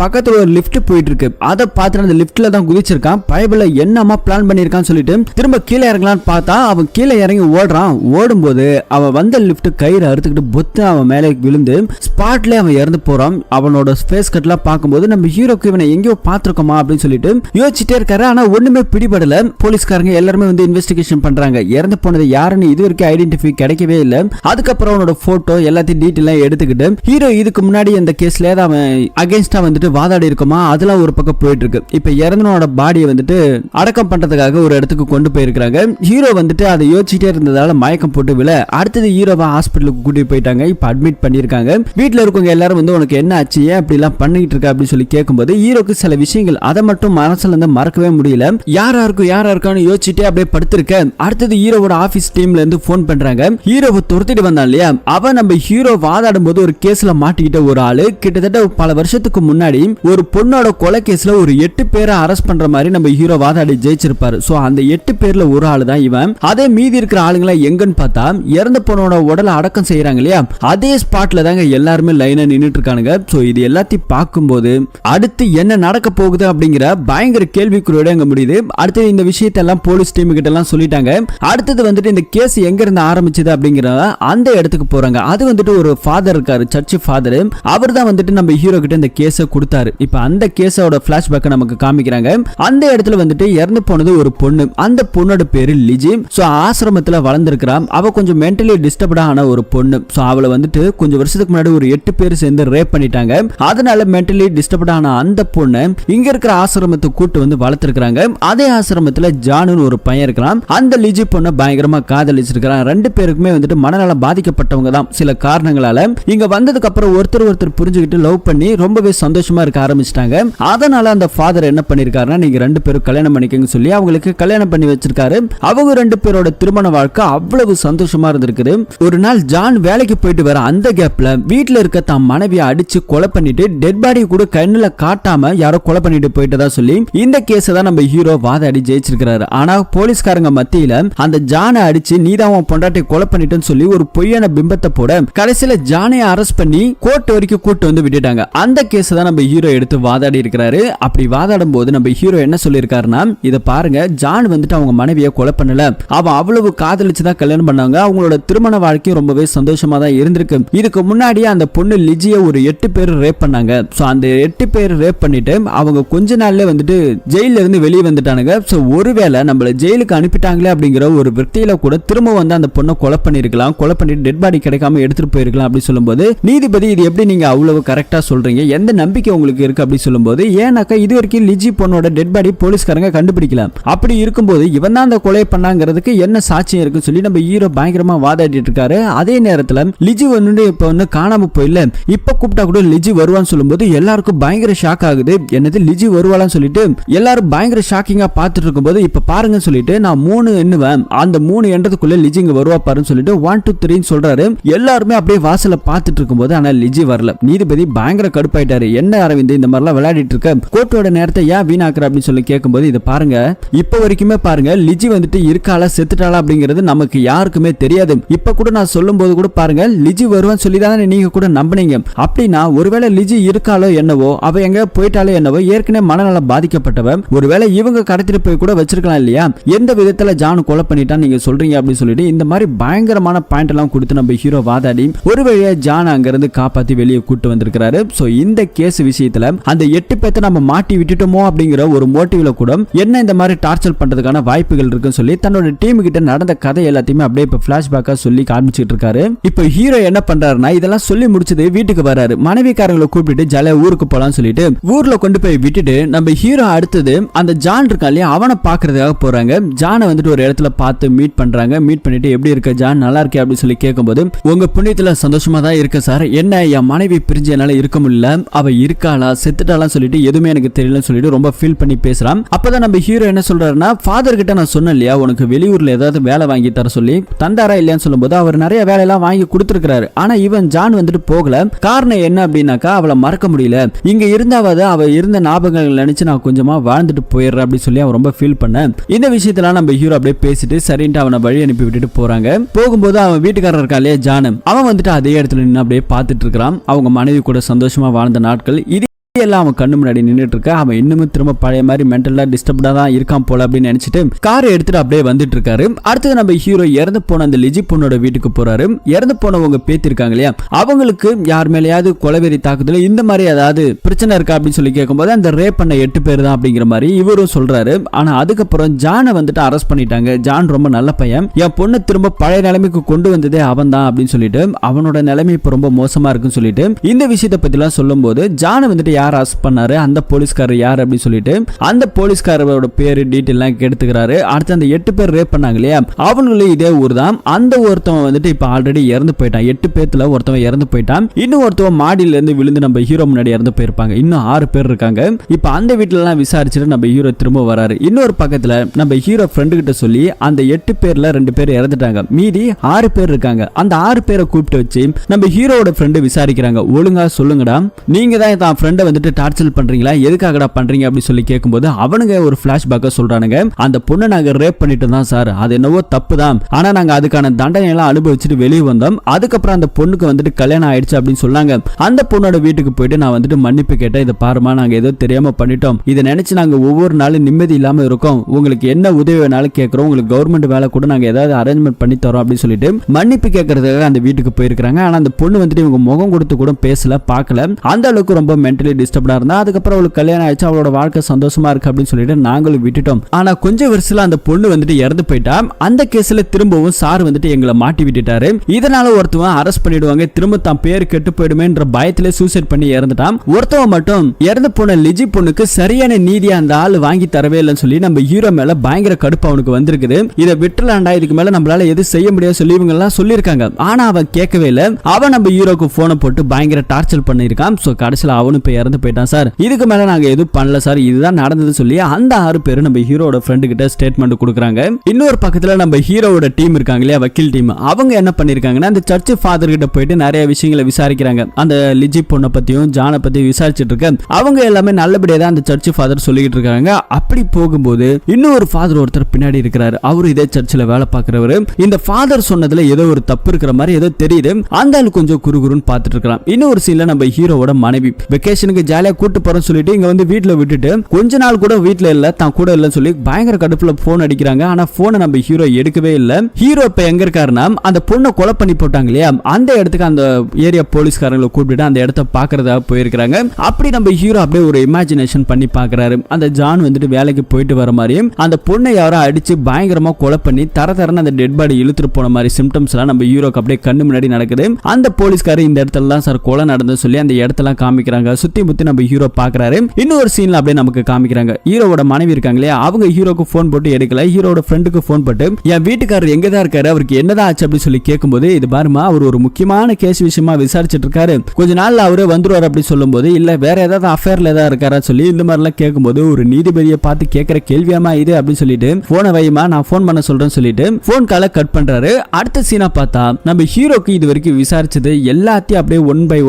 பக்கத்துல ஒரு லிஃப்ட் போயிட்டு இருக்கு. அதை பார்த்து அந்த லிஃப்ட்ல தான் குதிச்சிருக்கான். பைபிள்ல என்னமா பிளான் பண்ணிருக்கான்னு சொல்லிட்டு திரும்ப கீழே இறங்கலான்னு பார்த்தா அவன் கீழே இறங்கி ஓடுறான். ஓடும்போது அவன் வந்த லிஃப்ட் கயிறு அறுத்துக்கிட்டு பொத்து அவன் மேலே விழுந்து ஸ்பாட்ல அவன் இறந்து போறான். அவனோட ஃபேஸ் கட்லாம் பார்க்கும்போது நம்ம ஹீரோக்கு இவனை எங்கேயோ பார்த்திருக்கோமா அப்படின்னு சொல்லிட்டு யோசிச்சுட்டே இருக்காரு. ஆனா ஒண்ணுமே பிடிபடல. போலீஸ்காரங்க எல்லாருமே வந்து இன்வெஸ்டிகேஷன் பண்றாங்க. இறந்து போனது யாருன்னு இது வரைக்கும் ஐடென்டிஃபை கிடைக்கவே இல்லை. அதுக்கப்புறம் அவனோட போட்டோ எல்லாத்தையும் டீட்டெயிலா எடுத்துக்கிட்டு ஹீரோ இதுக்கு முன்னாடி இந்த கேஸ்ல அவன் அகைன்ஸ்டா வந்துட்டு வாதாடி இருக்குமா அதெல்லாம் ஒரு பக்கம் போயிட்டு இருக்கு. இப்ப இறந்தனோட பாடியை வந்துட்டு அடக்கம் பண்றதுக்காக ஒரு இடத்துக்கு கொண்டு போயிருக்காங்க. ஹீரோ வந்துட்டு அதை யோசிச்சுட்டே இருந்ததால மயக்கம் போட்டு விழ அடுத்தது ஹீரோவா ஹாஸ்பிட்டலுக்கு கூட்டிட்டு போயிட்டாங்க. இப்ப அட்மிட் பண்ணிருக்காங்க. வீட்டுல இருக்கவங்க எல்லாரும் வந்து உனக்கு என்ன ஆச்சு, ஏன் அப்படி எல்லாம் பண்ணிட்டு இருக்க அப்படின்னு சொல்லி கேட்கும்போது ஹீரோக்கு சில விஷயங்கள் அதை மட்டும் மனசுல இருந்து மறக்கவே முடியல. யாராருக்கான்னு யோசிச்சுட்டே அப்படியே படுத்திருக்க. அடுத்தது ஹீரோவோட ஆபீஸ் டீம்ல இருந்து போன் பண்றாங்க. ஹீரோவை துரத்திட்டு வந்தான் இல்லையா, அவன் நம்ம ஹீரோ வாதாடும் போது ஒரு கேஸ்ல மாட்டிக்கிட்ட ஒரு ஆளு. கிட்டத்தட்ட பல வருஷத்துக்கு முன்னாடி ஒரு பொண்ணோட கொலை கேஸ்ல ஒரு 8 பேரை அரெஸ்ட் பண்ற மாதிரி நம்ம ஹீரோ வாதாடி ஜெயிச்சிருப்பாரு. சோ அந்த 8 பேர்ல ஒரு ஆளு தான் இவன். அதே மீதி இருக்கிற ஆளுங்களை எங்கன்னு பார்த்தா இறந்த பொண்ணோட உடலை அடக்கம் செய்யறாங்க இல்லையா, அதே ஸ்பாட்ல தாங்க எல்லாருமே லைனா நின்னுட்டு இருக்கானுங்க. சோ இது எல்லாத்தையும் பார்க்கும்போது அடுத்து என்ன நடக்க போகுது அப்படிங்கிற பயங்கர கேள்விக்குறியோட அங்க முடியுது. அடுத்து இந்த விஷயத்தை எல்லாம் போலீஸ் டீம் கிட்ட எல்லாம் சொல்லிட்டாங்க. அடுத்தது வந்துட்டு இந்த கேஸ் எங்க இருந்து ஆரம்பிச்சது அப்படிங்கிற அந்த இடத்துக்கு போறாங்க. அது வந்துட்டு ஒரு ஃபாதர் இருக்காரு, சர்ச் ஃபாதர். அவர் தான் வந்துட்டு நம்ம ஹீரோ கிட்ட இந்த கேஸை கொடுத்தாரு. இப்ப அந்த கேஸோட பிளாஷ்பேக் நமக்கு காமிக்கிறாங்க. அந்த இடத்துல வந்துட்டு இறந்து போனது ஒரு பொண்ணு. அந்த பொண்ணோட பேரு லிஜி. சோ ஆசிரமத்துல வளர்ந்திருக்கிறான். அவ கொஞ்சம் மென்டலி டிஸ்டர்ப்ட் ஆன ஒரு பொண்ணு. சோ அவளை வந்துட்டு கொஞ்சம் வருஷத்துக்கு முன்னாடி ஒரு 8 பேர் சேர்ந்து ரேப் பண்ணிட்டாங்க. அதனால மென்டலி டிஸ்டர்ப்ட் ஆன அந்த பொண்ணு இங்க இருக்கிற ஆசிரமத்துக்கு கூட்டு வந்து வளர்த்திருக்காங்க. அதே ஆசிரமத்துல ஜானுன்னு ஒரு பையன் இருக்கிறான். அந்த லிஜி பொண்ணை பயங்கரமா காதலிச்சிருக்கிறான். 2 பேருக்குமே வந்துட்டு மனநலம் பாதிக்கப்பட்டவங்க தான். சில காரணங்களால இங்க வந்ததுக்கு அப்புறம் ஒருத்தர் புரிஞ்சுக்கிட்டு லவ் பண்ணி ரொம்பவே சந்தோஷமா இருக்க ஆரம்பிச்சிட்டாங்க. அதனால அந்த ஃபாதர் என்ன பண்ணிருக்காருன்னா, நீங்க 2 பேரும் கல்யாணம் பண்ணிக்கங்க சொல்லி அவங்களுக்கு கல்யாணம் பண்ணி வச்சிருக்காரு. அவங்க 2 பேரோட திருமண வாழ்க்கை அவ்வளவு சந்தோஷமா இருந்திருக்குது. ஒரு நாள் ஜான் வேலைக்கு போயிட்டு வர அந்த கேப்ல வீட்டுல இருக்க தான் மனைவியை அடிச்சு கொலை பண்ணிட்டு டெட் பாடி கூட கண்ணுல காட்டாம யாரோ கொலை பண்ணிட்டு போயிட்டதா சொல்லி இந்த கேஸ் தான் நம்ம ஹீரோ வாதாடி ஜெயிச்சிருக்காரு. ஆனா போலீஸ்காரங்க மத்தியில அந்த ஜானை அடிச்சு நீதான் பொண்டாட்டி கொலை பண்ணிட்டுன்னு சொல்லி ஒரு பொய்யான பிம்பத்தை போட கடைசியில ஜானை அரெஸ்ட் பண்ணி கோர்ட் வரைக்கும் கூட்டு வந்து விட்டுட்டாங்க. அந்த கேஸ் தான் நம்ம ஹீரோ எடுத்து வாதாடி இருக்கிறாரு. அப்படி வாதாடும் போது நம்ம ஹீரோ என்ன சொல்லியிருக்காருன்னா, இத பாருங்க, ஜான் வந்துட்டு அவங்க மனைவியை கொலை பண்ணல, அவன் அவ்வளவு காதலிச்சுதான் கல்யாணம் பண்ணாங்க. அவங்களோட திருமண வாழ்க்கை ரொம்பவே சந்தோஷமா தான் இருந்திருக்கு. இதுக்கு முன்னாடி அந்த பொண்ணு லிஜியை ஒரு 8 பேர் ரேப் பண்ணாங்க. சோ அந்த 8 பேர் ரேப் பண்ணிட்டு அவங்க கொஞ்ச நாள்ல வந்துட்டு ஜெயில இருந்து வெளியே வந்துட்டானுங்க. சோ ஒருவேளை நம்மள ஜெயிலுக்கு அனுப்பிட்டாங்களே அப்படிங்கிற ஒரு விரக்தியில கூட திரும்ப வந்து அந்த பொண்ணை கொலை பண்ணிருக்கலாம். கொலை பண்ணிட்டு டெட் பாடி கிடைக்காம எடுத்துட்டு போயிருக்கலாம் அப்படி சொல்லும்போது நீதிபதி, இது எப்படி நீங்க அவ்வளவு கரெக்டா சொல்றீங்க, எந்த நம்பிக்கை உங்களுக்கு இருக்கு அப்படி சொல்லும்போது, ஏன்னாக்கா இது வரைக்கும் லிஜி பொண்ணோட டெட் பாடி போலீஸ்காரங்க கண்டுபிடிக்கலாம். அப்படி இருக்கும்போது இவன் தான் அந்த கொலை பண்ணாங்கிறதுக்கு என்ன சாட்சியம் இருக்குன்னு சொல்லி நம்ம ஹீரோ பயங்கரமா வாதாடிட்டு இருக்காரு. அதே நேரத்துல லிஜி வந்து இப்ப வந்து காணாம போயில, இப்ப கூப்பிட்டா கூட லிஜி வருவான்னு சொல்லும்போது எல்லாருக்கும் பயங்கர ஷாக் ஆகுது. என்னது லிஜி வருவாளான்னு சொல்லிட்டு எல்லாரும் பயங்கர ஷாக்கிங்கா பார்த்துட்டு இருக்கும்போது, இப்ப பாருங்கன்னு சொல்லிட்டு நான் 3 எண்ணுவேன், அந்த 3 எண்ணத்துக்குள்ள லிஜி இங்க வருவா பாருன்னு சொல்லிட்டு 1 2 3 சொல்றாரு. எல்லாருமே அப்படியே வாசல பார்த்துட்டு இருக்கும்போது ஆனா லிஜி வரல. நீதிபதி பயங்கர கடுப்பாயிட்டாரு. என்ன அரவிந்த் இந்த மாதிரிலாம் விளையாடிட்டு இருக்க, கோர்ட்டோட நேரத்தை ஏன் வீணாக்குற அப்படின்னு சொல்லி கேட்கும்போது, இதை பாருங்க, இப்ப வரைக்குமே பாருங்க லிஜி வந்துட்டு இருக்காளா செத்துட்டாளா அப்படிங்கிறது நமக்கு யாருக்குமே தெரியாது. இப்ப கூட நான் சொல்லும் போது கூட பாருங்க லிஜி வருவான்னு சொல்லி தானே நீங்க கூட நம்பினீங்க. அப்படின்னா ஒருவேளை லிஜி இருக்காளோ என்னவோ, அவ எங்க போயிட்டாலோ என்னவோ, ஏற்கனவே மனநலம் பாதிக்கப்பட்டவ, ஒருவேளை இவங்க கடத்திட்டு போய் கூட வச்சிருக்கலாம் இல்லையா, எந்த விதத்துல ஜான் கொலை பண்ணிட்டான்னு நீங்க சொல்றீங்க அப்படின்னு சொல்லிட்டு இந்த மாதிரி பயங்கரமான பாயிண்ட் எல்லாம் கொடுத்து நம்ம ஹீரோ வாதாடி ஒரு வழியா ஜான் அங்க இருந்து காப்பாத்தி வெளியே கூட்டு வந்திருக்கிறாரு. சோ இந்த கேஸ் விஷயத்துல அந்த 8 பேத்தை நம்ம மாட்டி விட்டுட்டோமோ அப்படிங்கிற ஒரு மோட்டிவ்ல கூட என்ன இந்த மாதிரி டார்ச்சர் பண்றதுக்கான வாய்ப்புகள் இருக்குன்னு சொல்லி தன்னோட டீம் கிட்ட நடந்த கதை எல்லாத்தையுமே அப்படியே இப்ப பிளாஷ்பேக்கா சொல்லி காமிச்சிட்டு இருக்காரு. இப்ப ஹீரோ என்ன பண்றாருன்னா, இதெல்லாம் சொல்லி முடிச்சது வீட்டுக்கு வராரு. மனைவிக்காரங்களை கூப்பிட்டு ஜாலியா ஊருக்கு போலான்னு சொல்லிட்டு ஊர்ல கொண்டு போய் விட்டுட்டு நம்ம ஹீரோ அடுத்தது அந்த ஜான் இருக்கா இல்லையா, அவனை பாக்குறதுக்காக போறாங்க. ஜானை வந்துட்டு ஒரு இடத்துல பார்த்து மீட் பண்றாங்க. மீட் பண்ணிட்டு எப்படி இருக்க ஜான், நல்லா இருக்கே அப்படின்னு சொல்லி கேட்கும்போது, உங்க புண்ணியத்துல சந்தோஷமா தான் இருக்க சார், என்ன என் மனைவி பிரிஞ்சு என்னால இருக்க முடியல, அவ இருக்காளா செத்துட்டாலாம் சொல்லிட்டு எதுவுமே எனக்கு தெரியலன்னு சொல்லிட்டு ரொம்ப ஃபீல் பண்ணி பேசுறான். அப்பதான் நம்ம ஹீரோ என்ன சொல்றாருன்னா, ஃபாதர் கிட்ட நான் சொன்னேன் இல்லையா உனக்கு வெளியூர்ல ஏதாவது வேலை வாங்கி தர சொல்லி, தந்தாரா இல்லையான்னு சொல்லும்போது அவர் நிறைய வேலையெல்லாம் வாங்கி கொடுத்துருக்காரு. ஆனா இவன் ஜான் வந்துட்டு போகல. காரணம் என்ன அப்படின்னாக்கா, அவளை மறக்க முடியல, இங்க இருந்தாவது அவ இருந்த ஞாபகங்கள் நினைச்சு நான் கொஞ்சமா வாழ்ந்துட்டு போயிடுறேன் அப்படின்னு சொல்லி அவன் ரொம்ப ஃபீல் பண்ண. இந்த விஷயத்தெல்லாம் நம்ம ஹீரோ அப்படியே பேசிட்டு சரின்ட்டு அவனை வழி அனுப்பி விட்டுட்டு போறாங்க. போகும்போது அவன் வீட்டுக்காரர் இருக்கா இல்லையா ஜான், அவன் வந்துட்டு அதே இடத்துல நின்று அப்படியே பார்த்துட்டு இருக்கிறான். அவங்க மனைவி கூட சந்தோஷமா வாழ்ந்த நாட்கள். இது எல்லாம் அவன் கண்ணு முன்னாடி நின்றுட்டு இருக்க. அவன் இன்னும் திரும்ப பழைய மாதிரி மென்டலா டிஸ்டர்ப்டா தான் இருக்கான் போல அப்படின்னு நினைச்சிட்டு காரை எடுத்துட்டு அப்படியே வந்துட்டு இருக்காரு. அடுத்தது நம்ம ஹீரோ இறந்து போன அந்த லிஜி பொண்ணோட வீட்டுக்கு போறாரு. இறந்து போனவங்க பேத்திருக்காங்க இல்லையா, அவங்களுக்கு யார் மேலேயாவது கொலைவெறி தாக்குதல் இந்த மாதிரி ஏதாவது பிரச்சனை இருக்கா அப்படின்னு சொல்லி கேட்கும்போது அந்த ரேப் பண்ண 8 பேர் தான் அப்படிங்கிற மாதிரி இவரும் சொல்றாரு. ஆனா அதுக்கப்புறம் ஜானை வந்துட்டு அரெஸ்ட் பண்ணிட்டாங்க. ஜான் ரொம்ப நல்ல பையன், என் பொண்ணு திரும்ப பழைய நிலைமைக்கு கொண்டு வந்ததே அவன் தான் அப்படின்னு சொல்லிட்டு அவனோட நிலைமை இப்ப ரொம்ப மோசமா இருக்குன்னு சொல்லிட்டு இந்த விஷயத்தை பத்தி எல்லாம் சொல்லும் போது ஜானை வந்துட்டு யார் அரெஸ்ட் பண்ணாரு, அந்த போலீஸ்காரர் யார் அப்படின்னு சொல்லிட்டு அந்த போலீஸ்காரரோட பேரு டீட்டெயில் எல்லாம் எடுத்துக்கிறாரு. அடுத்து அந்த 8 பேர் ரேப் பண்ணாங்க இல்லையா, அவங்களும் இதே ஊர் தான். அந்த ஒருத்தவன் வந்துட்டு இப்ப ஆல்ரெடி இறந்து போயிட்டான். 8 பேர்ல ஒருத்தவன் இறந்து போயிட்டான். இன்னும் ஒருத்தவன் மாடியில இருந்து விழுந்து நம்ம ஹீரோ முன்னாடி இறந்து போயிருப்பாங்க. இன்னும் 6 பேர் இருக்காங்க. இப்ப அந்த வீட்டுல எல்லாம் விசாரிச்சுட்டு நம்ம ஹீரோ திரும்ப வராரு. இன்னொரு பக்கத்துல நம்ம ஹீரோ ஃப்ரெண்டு கிட்ட சொல்லி அந்த 8 பேர்ல 2 பேர் இறந்துட்டாங்க, மீதி 6 பேர் இருக்காங்க. அந்த 6 பேரை கூப்பிட்டு வச்சு நம்ம ஹீரோட ஃப்ரெண்டு விசாரிக்கிறாங்க. ஒழுங்கா சொல்லுங்கடா, நீங்க தான் தான் ஃப்ரெண்டை வந்துட்டு டார்ச்சர் பண்றீங்களா, எதுக்காகடா பண்றீங்க அப்படி சொல்லி கேட்கும்போது அவனுங்க ஒரு பிளாஷ்பேக்க சொல்றானுங்க. அந்த பொண்ணை நாங்க ரேப் பண்ணிட்டு தான் சார், அது என்னவோ தப்பு தான், ஆனா நாங்க அதுக்கான தண்டனை எல்லாம் அனுபவிச்சுட்டு வெளியே வந்தோம். அதுக்கப்புறம் அந்த பொண்ணுக்கு வந்துட்டு கல்யாணம் ஆயிடுச்சு அப்படின்னு சொன்னாங்க. அந்த பொண்ணோட வீட்டுக்கு போயிட்டு நான் வந்துட்டு மன்னிப்பு கேட்டேன். இதை பாருமா, நாங்க ஏதோ தெரியாம பண்ணிட்டோம், இதை நினைச்சு நாங்க ஒவ்வொரு நாளும் நிம்மதி இல்லாம இருக்கோம், உங்களுக்கு என்ன உதவி வேணாலும் கேட்கிறோம், உங்களுக்கு கவர்மெண்ட் வேலை கூட நாங்க ஏதாவது அரேஞ்ச்மெண்ட் பண்ணி தரோம் அப்படின்னு சொல்லிட்டு மன்னிப்பு கேட்கறதுக்காக அந்த வீட்டுக்கு போயிருக்காங்க. ஆனா அந்த பொண்ணு வந்துட்டு இவங்க முகம் கொடுத்து கூட பேசல, பார்க்கல, அந்த அளவுக்கு ரொம்ப மென்டலி டிஸ்டர்ப்டா இருந்தா. அதுக்கப்புறம் அவளுக்கு கல்யாணம் ஆயிடுச்சு, அவளோட வாழ்க்கை சந்தோஷமா இருக்கு அப்படின்னு சொல்லிட்டு நாங்களும் விட்டுட்டோம். ஆனா கொஞ்சம் வருஷத்துல அந்த பொண்ணு வந்துட்டு இறந்து போயிட்டா. அந்த கேஸ்ல திரும்பவும் சார் வந்துட்டு எங்களை மாட்டி விட்டுட்டாரு. இதனால ஒருத்தவன் அரெஸ்ட் பண்ணிடுவாங்க, திரும்ப தான் பேர் கெட்டு போயிடுமேன்ற பயத்திலே சூசைட் பண்ணி இறந்துட்டான். ஒருத்தவன் மட்டும் இறந்து போன லிஜி பொண்ணுக்கு சரியான நீதியா அந்த ஆள் வாங்கி தரவே இல்லைன்னு சொல்லி நம்ம ஹீரோ மேல பயங்கர கடுப்பு அவனுக்கு வந்திருக்குது. இதை விட்டுலாண்டா, இதுக்கு மேல நம்மளால எது செய்ய முடியாது சொல்லி இவங்க எல்லாம் சொல்லியிருக்காங்க. ஆனா அவன் கேட்கவே இல்லை. அவன் நம்ம ஹீரோக்கு போனை போட்டு பயங்கர டார்ச்சர் பண்ணிருக்கான். சோ கடைசியில் அவனு இப்ப இறந்து போயிட்டான். சார் இதுக்கு மேல நாங்க எதுவும் பண்ணல சார், இதுதான் நடந்தது சொல்லி அந்த 6 பேரும் நம்ம ஹீரோட ஃப்ரெண்டு கிட்ட ஸ்டேட்மெண்ட் கொடுக்குறாங்க. இன்னொரு பக்கத்துல நம்ம ஹீரோவோட டீம் இருக்காங்க இல்லையா, வக்கீல் டீம், அவங்க என்ன பண்ணிருக்காங்கன்னா அந்த சர்ச் ஃபாதர் கிட்ட போயிட்டு நிறைய விஷயங்களை விசாரிக்கிறாங்க. அந்த லிஜி பொண்ணை பத்தியும் ஜானை பத்தி விசாரிச்சுட்டு இருக்க அவங்க எல்லாமே நல்லபடியா தான் அந்த சர்ச் ஃபாதர் சொல்லிட்டு இருக்காங்க. அப்படி போகும்போது இன்னொரு ஃபாதர் ஒருத்தர் பின்னாடி இருக்கிறாரு. அவரு இதே சர்ச்சில் வேலை பார்க்கிறவரு. இந்த ஃபாதர் சொன்னதுல ஏதோ ஒரு தப்பு இருக்கிற மாதிரி ஏதோ தெரியுது. அந்த ஆளு கொஞ்சம் குறுகுறுன்னு பார்த்துட்டு இருக்கலாம். இன்னொரு சீன்ல நம்ம ஹீரோவோட மனைவி வெக்கேஷனுக்கு ஜாலியா கூட்டு போறோம்னு சொல்லிட்டு இங்க வந்து வீட்டுல விட்டுட்டு கொஞ்ச நாள் கூட வீட்டுல இல்ல, தான் கூட இல்லன்னு சொல்லி பயங்கர கடுப்புல போன் அடிக்கிறாங்க. ஆனா போனை நம்ம ஹீரோ எடுக்கவே இல்ல. ஹீரோ இப்ப எங்க இருக்காருன்னா அந்த பொண்ணை கொலை பண்ணி போட்டாங்க இல்லையா, அந்த இடத்துக்கு அந்த ஏரியா போலீஸ்காரங்களை கூப்பிட்டு அந்த இடத்த பாக்குறதா போயிருக்காங்க. அப்படி நம்ம ஹீரோ அப்படியே ஒரு இமேஜினேஷன் பண்ணி பாக்குறாரு. அந்த ஜான் வந்துட்டு வேலைக்கு போயிட்டு வர மாதிரியும் அந்த பொண்ணை யாரோ அடிச்சு பயங்கரமா கொலை பண்ணி தரன்னு அந்த டெட் பாடி இழுத்துட்டு போன மாதிரி சிம்டம்ஸ் எல்லாம் நம்ம ஹீரோக்கு அப்படியே கண்ணு முன்னாடி நடக்குது. அந்த போலீஸ்காரர் இந்த இடத்துல தான் சார் கொலை நடந்து சொல்லி அந்த இடத்தெல்லாம் காமிக்கிறாங்க. சுத்தி முத்தி நம்ம ஹீரோ பாக்குறாரு. இன்னொரு சீன்ல அப்படியே நமக்கு காமிக்கிறாங்க. ஹீரோவோட மனைவி இருக்காங்க இல்லையா, அவங்க ஹீரோக்கு போன் போட்டு எடுக்கல. ஹீரோட ஃப்ரெண்டுக்கு போன் போட்டு என் வீட்டுக்காரர் எங்க தான் இருக்காரு, அவருக்கு என்னதான் ஆச்சு அப்படின்னு சொல்லி கேட்கும்போது இது பாருமா அவர் ஒரு முக்கியமான கேஸ் விஷயமா விசாரிச்சுட்டு இருக்காரு, கொஞ்ச நாள்ல அவரே வந்துருவார் அப்படி சொல்லும் போது இல்ல வேற ஏதாவது அஃபேர்ல ஏதாவது இருக்காரா சொல்லி இந்த மாதிரி எல்லாம் கேட்கும்போது ஒரு நீதிபதியை பார்த்து கேட்கிற கேள்வியாமா இது அப்படின்னு சொல்லிட்டு போனை வைமா நான் போன் பண்ண சொல்றேன்னு சொல்லிட்டு போன் காலை கட் பண்றாரு. அடுத்த சீனா பார்த்தா நம்ம ஹீரோக்கு இது வரைக்கும் விசாரிச்சது எல்லாத்தையும் அப்படியே ஒன் பை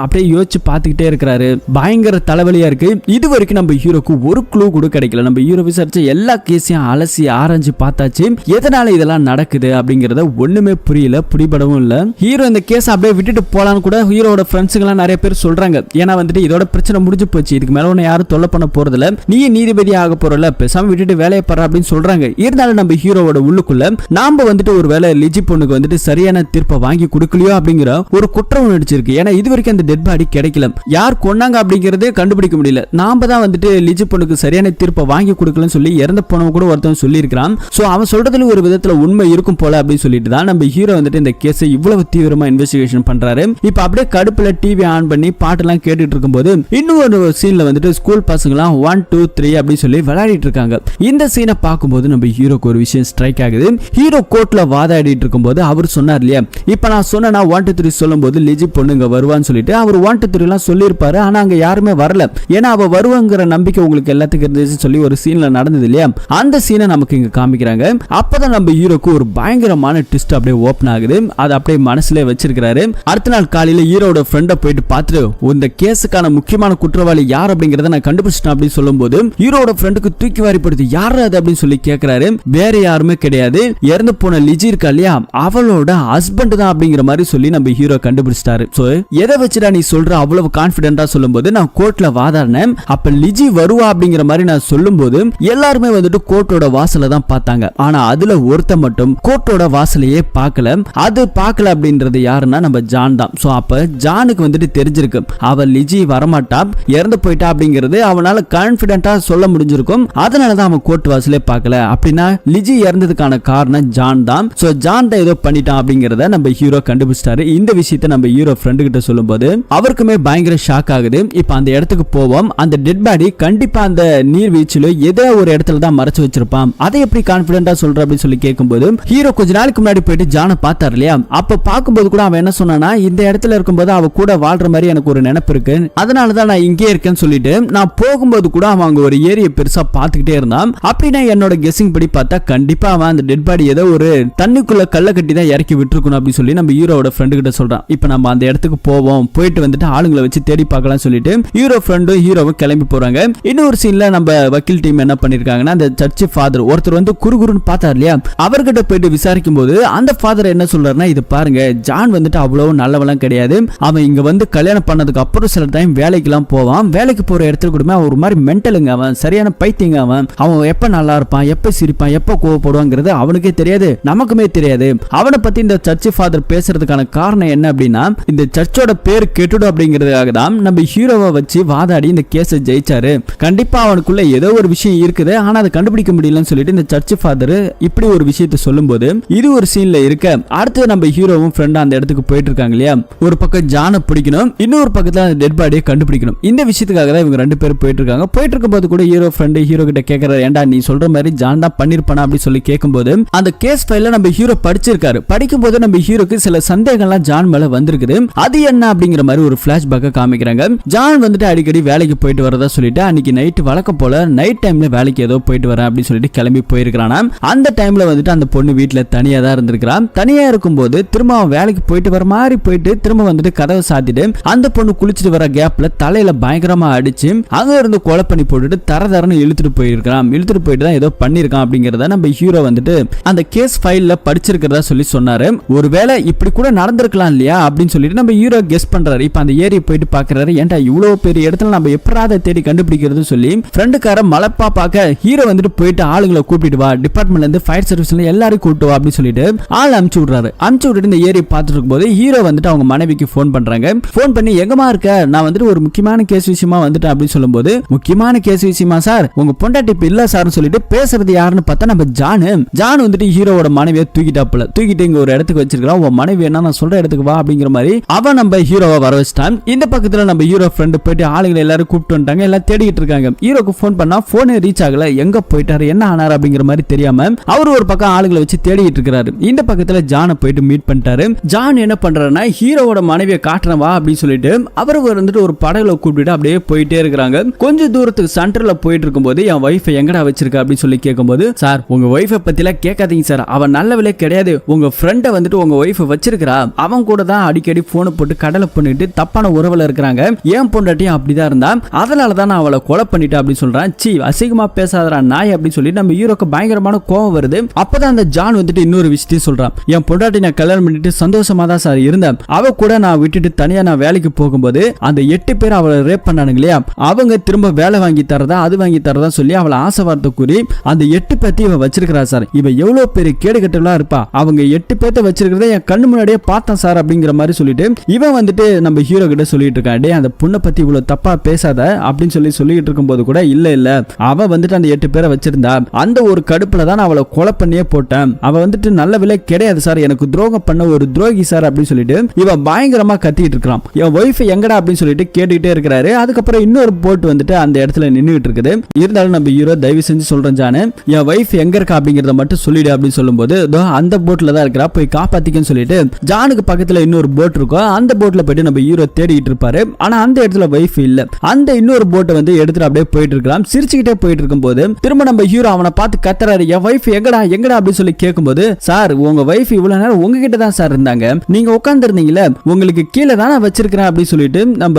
அப்படியே யோசிச்சு பார்த்துக்கிட்டே இருக்கிறாரு. பயங்கர தலைவலியா இருக்கு. இது வரைக்கும் நம்ம ஹீரோக்கு ஒரு க்ளூ கூட கிடைக்கல. நம்ம ஹீரோ விசாரிச்ச எல்லா கேஸையும் அலசி ஆராய்ஞ்சு பார்த்தாச்சு, எதனால இதெல்லாம் நடக்குது அப்படிங்கறத ஒண்ணுமே புரியல, புடிபடவும் இல்ல. ஹீரோ இந்த கேஸ் அப்படியே விட்டுட்டு போலான்னு கூட ஹீரோட ஃப்ரெண்ட்ஸுங்க எல்லாம் நிறைய பேர் சொல்றாங்க. ஏன்னா வந்துட்டு இதோட பிரச்சனை முடிஞ்சு போச்சு, இதுக்கு மேல ஒன்னு யாரும் தொல்லை பண்ண போறதில்ல, நீ நீதிபதி ஆக போறல, பேசாம விட்டுட்டு வேலையை பாரு அப்படின்னு சொல்றாங்க. இருந்தாலும் நம்ம ஹீரோவோட உள்ளுக்குள்ள நாம வந்துட்டு ஒரு வேலை லிஜி பொண்ணுக்கு வந்துட்டு சரியான தீர்ப்பை வாங்கி கொடுக்கலையோ அப்படிங்கிற ஒரு குற்றம் நடிச்சிருக்கு. ஏன்னா இது வரைக்கும் அந்த டெட் பாடி கிடைக்கல, யார் கொன்னாங்க அப்படிங்கறதே கண்டுபிடிக்க முடியல. நாம தான் வந்துட்டு லிஜி பொண்ணுக்கு சரியான தீர்ப்பை வாங்கி கொடுக்கலன்னு சொல்லி இறந்து போனவங்க கூட ஒருத்தன் சொல்லி இருக்கான். சோ அவன் சொல்றதுல ஒரு விதத்துல உண்மை இருக்கும் போல அப்படின்னு சொல்லிட்டு தான் நம்ம ஹீரோ வந்துட்டு இந்த கேஸை இவ்வளவு தீவிரமா இன்வெஸ்டிகேஷன் பண்றாரு. இப்ப அப்படியே கடுப்புல டிவி ஆன் பண்ணி பாட்டு எல்லாம் கேட்டுட்டு இருக்கும்போது இன்னொரு சீன்ல வந்துட்டு ஸ்கூல் பசங்க எல்லாம் 1 2 3 அப்படி சொல்லி விளையாடிட்டு இருக்காங்க. இந்த சீனை பார்க்கும்போது நம்ம ஹீரோக்கு ஒரு விஷயம் ஸ்ட்ரைக் ஆகுது. ஹீரோ கோர்ட்ல வாதாடிட்டு இருக்கும்போது அவர் சொன்னார் இல்லையா, இப்ப நான் சொன்னா 1 2 3 சொல்லும் போது லிஜி பொண்ணுங்க வருவான்னு சொல்லிட்டு அவர் 1 2 3 எல்லாம் சொல்லியிருப்பாரு. ஆனா அங்க யாருமே வரல, ஏன்னா அவ வருவாங்கிற நம்பிக்கை உங்களுக்கு எல்லாத்துக்கும் இருந்துச்சு சொல்லி ஒரு சீன்ல நடந்தது இல்லையா, அந்த சீனை நமக்கு இங்க காமிக்கிறாங்க. அப்பதான் நம்ம ஹீரோக்கு ஒரு பயங்கரமான ட்விஸ்ட் அப்படியே ஓபன் ஆகுது. அது அப்படியே மனசுல வச்சிருக்காரு. அடுத்த நாள் காலையில ஹீரோட ஃப்ரெண்ட போயிட்டு பார்த்துட்டு இந்த கேஸுக்கான முக்கியமான குற்றவாளி யார் அப்படிங்கறத நான் கண்டுபிடிச்சிட்டேன் அப்படின்னு சொல்லும்போது ஹீரோட ஃப்ரெண்டுக்கு தூக்கி வாரி படுத்து யார் அது அப்படின்னு சொல்லி கேட்கிறாரு. வேற யாருமே கிடையாது, இறந்து போன லிஜி இருக்கா இல்லையா, அவளோட ஹஸ்பண்ட் தான் அப்படிங்கிற மாதிரி சொல்லி நம்ம ஹீரோ கண்டுபிடிச்சிட்டாரு. சோ எதை வச்சுடா நீ சொல்ற அவ்வளவு கான்பிடன்ஸ் கான்பிடென்ட்டா சொல்லும்போது நான் கோர்ட்ல வாதாடினேன், அப்ப லிஜி வருவா அப்படிங்கிற மாதிரி நான் சொல்லும்போது எல்லாருமே வந்துட்டு கோர்ட்டோட வாசலை தான் பார்த்தாங்க. ஆனா அதுல ஒருத்த மட்டும் கோர்ட்டோட வாசலையே பார்க்கல. அது பார்க்கல அப்படின்றது யாருன்னா நம்ம ஜான் தான். சோ அப்ப ஜானுக்கு வந்துட்டு தெரிஞ்சிருக்கு அவ லிஜி வரமாட்டா, இறந்து போயிட்டா அப்படிங்கிறது அவனால கான்பிடென்ட்டா சொல்ல முடிஞ்சிருக்கும். அதனாலதான் அவன் கோர்ட் வாசலே பார்க்கல. அப்படின்னா லிஜி இறந்ததுக்கான காரணம் ஜான் தான். சோ ஜான் தான் ஏதோ பண்ணிட்டான் அப்படிங்கறத நம்ம ஹீரோ கண்டுபிடிச்சிட்டாரு. இந்த விஷயத்தை நம்ம ஹீரோ ஃப்ரெண்டு கிட்ட சொல்லும்போது அவருக்குமே பயங்கர ஷாக் ஆகுது. இப்ப அந்த இடத்துக்கு போவோம். அந்த டெட் பாடி கண்டிப்பா அந்த நீர்வீழ்ச்சியில ஏதோ ஒரு இடத்துல தான் மறைச்சு வச்சிருப்பான். அதை எப்படி கான்பிடென்ட்டா சொல்ற அப்படின்னு சொல்லி கேட்கும்போது ஹீரோ கொஞ்ச நாளைக்கு முன்னாடி போயிட்டு ஜானை பார்த்தாரு இல்லையா, அப்ப பார்க்கும்போது கூட அவன் என்ன சொன்னானா, இந்த இடத்துல இருக்கும்போது அவ கூட வாழ்ற மாதிரி எனக்கு ஒரு நினைப்பு இருக்கு, அதனாலதான் நான் இங்கே இருக்கேன்னு சொல்லிட்டு நான் போகும்போது கூட அவன் அங்க ஒரு ஏரியை பெருசா பார்த்துக்கிட்டே இருந்தான். அப்படின்னா என்னோட கெஸ்ஸிங் படி பார்த்தா கண்டிப்பா அவன் அந்த டெட் பாடி ஏதோ ஒரு தண்ணிக்குள்ள கல்ல கட்டி தான் இறக்கி விட்டுருக்கணும் அப்படின்னு சொல்லி நம்ம ஹீரோவோட ஃப்ரெண்டு கிட்ட சொல்றான். இப்ப நம்ம அந்த இடத்துக்கு போவோம், போயிட்டு வந்துட்டு ஆளுங்களை வச்சு தேடி பார்க்கலாம் சொல்லிட்டு ஹீரோ ஃப்ரெண்டும் ஹீரோவும் கிளம்பி போறாங்க. இன்னொரு சீன்ல நம்ம வக்கீல் டீம் என்ன பண்ணிருக்காங்கன்னா, அந்த சர்ச் ஃபாதர் ஒருத்தர் வந்து குறுகுறுன்னு பார்த்தார் இல்லையா, அவர்கிட்ட போயிட்டு விசாரிக்கும் போது அந்த ஃபாதர் என்ன சொல்றாருன்னா, இது பாருங்க ஜான் வந்துட்டு அவ்வளவு நல்லவெல்லாம் கிடையாது, அவன் இங்க வந்து கல்யாணம் பண்ணதுக்கு அப்புறம் சில டைம் வேலைக்கெல்லாம் போவான், வேலைக்கு போற இடத்துல கூட ஒரு மாதிரி மென்டலுங்க, அவன் சரியான பைத்தியங்க, அவன் எப்ப நல்லா இருப்பான், எப்ப சிரிப்பான், எப்ப கோவப்படுவாங்கிறது அவனுக்கே தெரியாது, நமக்குமே தெரியாது. அவனை பத்தி இந்த சர்ச் ஃபாதர் பேசுறதுக்கான காரணம் என்ன அப்படின்னா, இந்த சர்ச்சோட பேர் கெட்டுடும் அப்படிங்கிறதுக்காக தான் நம்ம ஹீரோவை வச்சு வாதாடி இந்த கேஸை ஜெயிச்சாரு. கண்டிப்பா அவனுக்குள்ள ஏதோ ஒரு விஷயம் இருக்குது, ஆனா அதை கண்டுபிடிக்க முடியலன்னு சொல்லிட்டு இந்த சர்ச் ஃபாதர் இப்படி ஒரு விஷயத்தை சொல்லும்போது இது ஒரு சீன்ல இருக்க. அடுத்து நம்ம ஹீரோவும் ஃப்ரெண்ட் அந்த இடத்துக்கு போயிட்டு இருக்காங்க இல்லையா, ஒரு பக்கம் ஜானை பிடிக்கணும், இன்னொரு பக்கத்துல அந்த டெட் பாடியை கண்டுபிடிக்கணும். இந்த விஷயத்துக்காக தான் இவங்க ரெண்டு பேரும் போயிட்டு இருக்காங்க. போயிட்டு இருக்கும்போது கூட ஹீரோ ஃப்ரெண்ட் ஹீரோ கிட்ட கேட்கறாரு, ஏன்டா நீ சொல்ற மாதிரி ஜான் தான் பண்ணிருப்பானா அப்படி சொல்லி கேட்கும்போது அந்த கேஸ் ஃபைல நம்ம ஹீரோ படிச்சிருக்காரு. படிக்கும்போது நம்ம ஹீரோக்கு சில சந்தேகம்லாம் ஜான் மேல வந்திருக்குது. அது என்ன அப்படிங்கிற மாதிரி ஒரு பிளாஷ்பேக்கை காமிக்கிறாங்க. ஜான் வந்துட்டு அடிக்கடி வேலைக்கு போயிட்டு வரதா சொல்லிட்டு அன்னைக்கு நைட் வழக்கம் போல நைட் டைம்ல வேலைக்கு ஏதோ போயிட்டு வரேன் அப்படின்னு சொல்லிட்டு கிளம்பி போயிருக்கானா. அந்த டைம்ல வந்துட்டு அந்த பொண்ணு வீட்டுல தனியா தான் இருந்திருக்கான். தனியா இருக்கும்போது திரும்ப அவன் வேலைக்கு போயிட்டு வர மாதிரி போயிட்டு திரும்ப வந்துட்டு கதவை சாத்திட்டு அந்த பொண்ணு குளிச்சுட்டு வர கேப்ல தலையில பயங்கரமா அடிச்சு அங்க இருந்து கொலை பண்ணி போட்டுட்டு தரதரன்னு இழுத்துட்டு போயிருக்கான். இழுத்துட்டு போயிட்டு தான் ஏதோ பண்ணிருக்கான் அப்படிங்கறத நம்ம ஹீரோ வந்துட்டு அந்த கேஸ் ஃபைல்ல படிச்சிருக்கிறதா சொல்லி சொன்னாரு. ஒருவேளை இப்படி கூட நடந்திருக்கலாம் இல்லையா அப்படின்னு சொல்லிட்டு நம்ம ஹீரோ கெஸ் பண்றாரு. இப்ப அந்த ஏரியை போயிட்டு பாக்குறாரு, ஏன்டா இவ்வளவு பெரிய இடத்துல நம்ம எப்படாத தேடி கண்டுபிடிக்கிறது சொல்லி ஃப்ரெண்டுக்கார மலப்பா பார்க்க ஹீரோ வந்துட்டு போயிட்டு ஆளுங்களை கூப்பிட்டு வா, டிபார்ட்மெண்ட்ல இருந்து ஃபயர் சர்வீஸ்ல எல்லாரும் கூப்பிட்டு வா அப்படின்னு சொல்லிட்டு ஆள் அனுப்பிச்சு விடுறாரு. அனுப்பிச்சு விட்டுட்டு இந்த ஏரியை பார்த்துட்டு இருக்கும்போது ஹீரோ வந்துட்டு அவங்க மனைவிக்கு போன் பண்றாங்க. போன் பண்ணி எங்கமா இருக்க, நான் வந்துட்டு ஒரு முக்கியமான கேஸ் விஷயமா வந்துட்டேன் அப்படின்னு சொல்லும்போது, முக்கியமான கேஸ் விஷயமா சார், உங்க பொண்டாட்டி இப்ப இல்ல சார்னு சொல்லிட்டு பேசுறது யாருன்னு பார்த்தா நம்ம ஜான் வந்துட்டு ஹீரோவோட மனைவியை தூக்கிட்டாப்புல, தூக்கிட்டு இங்க ஒரு இடத்துக்கு வச்சிருக்கான். உன் மனைவி என்ன நான் சொல்ற இடத்துக்கு வா அப்படிங்கிற மாதிரி அவன் நம்ம ஹீரோவை வர வச்சிட்டான். இந்த பக்கத்துல நம்ம ஹீரோ ஃப்ரெண்ட் போயிட்டு ஆளுங்களை எல்லாரும் கூப்பிட்டு வந்துட்டாங்க. எல்லாம் தேடிட்டு இருக்காங்க. ஹீரோக்கு போன் பண்ணா போனே ரீச் ஆகல, எங்க போயிட்டாரு என்ன ஆனாரு அப்படிங்கிற மாதிரி தெரியாம அவர் ஒரு பக்கம் ஆளுங்களை வச்சு தேடிட்டு இருக்காரு. இந்த பக்கத்துல ஜானை போயிட்டு மீட் பண்ணிட்டாரு. ஜான் என்ன பண்றாருன்னா, ஹீரோவோட மனைவியை காட்டுறேன் வா அப்படின்னு சொல்லிட்டு அவரு வந்துட்டு ஒரு படகுல கூப்பிட்டு அப்படியே போயிட்டே இருக்காங்க. கொஞ்சம் தூரத்துக்கு சென்டர்ல போயிட்டு இருக்கும்போது என் வைஃப் எங்கடா வச்சிருக்க அப்படின்னு சொல்லி கேட்கும்போது, சார் உங்க வைஃபை பத்திலாம் கேட்காதீங்க சார், அவன் நல்லவளே கிடையாது, உங்க ஃப்ரெண்டை வந்துட்டு உங்க வைஃப் வச்சிருக்கிறா, அவன் கூட தான் அடிக்கடி போனை போட்டு கடலை பண்ணிட்டு தப்பான உறவுல இருக்கிறாங்க, ஏன் பொண்டாட்டியும் அப்படிதான் இருந்தா, அதனாலதான் நான் அவளை கொலை பண்ணிட்டேன் அப்படின்னு சொல்றான். சி அசிங்கமா பேசாதடா நாய் அப்படின்னு சொல்லி நம்ம ஹீரோக்கு பயங்கரமான கோவம் வருது. அப்பதான் அந்த ஜான் வந்துட்டு இன்னொரு விஷயத்தையும் சொல்றான், என் பொண்டாட்டி நான் கல்யாணம் பண்ணிட்டு சந்தோஷமா தான் சார் இருந்தேன், அவ கூட நான் விட்டுட்டு தனியா நான் வேலைக்கு போகும்போது அந்த 8 பேர் அவளை ரேப் பண்ணானுங்க இல்லையா, அவங்க திரும்ப வேலை வாங்கி தரதா அது வாங்கி தரதா சொல்லி அவளை ஆசை வார்த்தை கூறி அந்த 8 பேர்த்தையும் இவ வச்சிருக்கிறா சார், இவ எவ்வளவு பெரிய கேடு கட்டலா இருப்பா, அவங்க 8 பேர்த்த வச்சிருக்கிறத என் கண்ணு முன்னாடியே பார்த்தேன் சார் அப்படிங்கிற மாதிரி சொல்லிட்டு இவன் வந்துட்டு நம்ம ஹீரோ கிட்ட சொல்லிட்டு இருக்கான், டே அந்த பொண்ணை பத்தி இவ்வளவு தப்பா பேசாத அப்படின்னு சொல்லிட்டு இருக்கும்போது கூட இல்ல அவ வந்துட்டு அந்த 8 பேரை வச்சிருந்தா, அந்த ஒரு கடுப்புல தான் அவளை கொலை பண்ணியே போட்டேன், அவ வந்துட்டு நல்ல விலை கிடையாது சார், எனக்கு துரோகம் பண்ண ஒரு துரோகி சார் அப்படின்னு சொல்லிட்டு இவன் பயங்கரமா கத்திட்டு இருக்கான். என் வைஃப் எங்கடா அப்படின்னு சொல்லிட்டு கேட்டுக்கிட்டே இருக்கிறாரு. அதுக்கப்புறம் இன்னொரு போட் வந்துட்டு அந்த இடத்துல நின்றுட்டு இருக்குது. இருந்தாலும் நம்ம ஹீரோ தயவு செஞ்சு சொல்றேன் ஜானு, என் வைஃப் எங்க இருக்கா அப்படிங்கறத மட்டும் சொல்லிடு அப்படின்னு சொல்லும்போது அந்த போட்ல தான் இருக்கிறா, போய் காப்பாத்திக்கன்னு சொல்லிட்டு ஜானுக்கு பக்கத்துல இன்னொரு போட் இருக்கும். அந்த போட்ல போயிட்டு நம்ம ஹீரோ தேடிட்டு இருப்பாரு. ஆனா அந்த இடத்துல வைஃப் இல்ல. அந்த இன்னொரு போட்டை வந்து எடுத்துட்டு அப்படியே போயிட்டு இருக்கலாம். சிரிச்சுக்கிட்டே போயிட்டு இருக்கும்போது திரும்ப நம்ம ஹீரோ அவனை பார்த்து கத்துறாரு, என் வைஃப் எங்கடா அப்படின்னு சொல்லி கேட்கும்போது, சார் உங்க வைஃப் இவ்வளவு நேரம் உங்ககிட்ட தான் சார் இருந்தாங்க, நீங்க உட்கார்ந்து இருந்தீங்களே, உங்களுக்கு கீழே தான் நான் வச்சிருக்கிறேன் அப்படின்னு சொல்லிட்டு நம்ம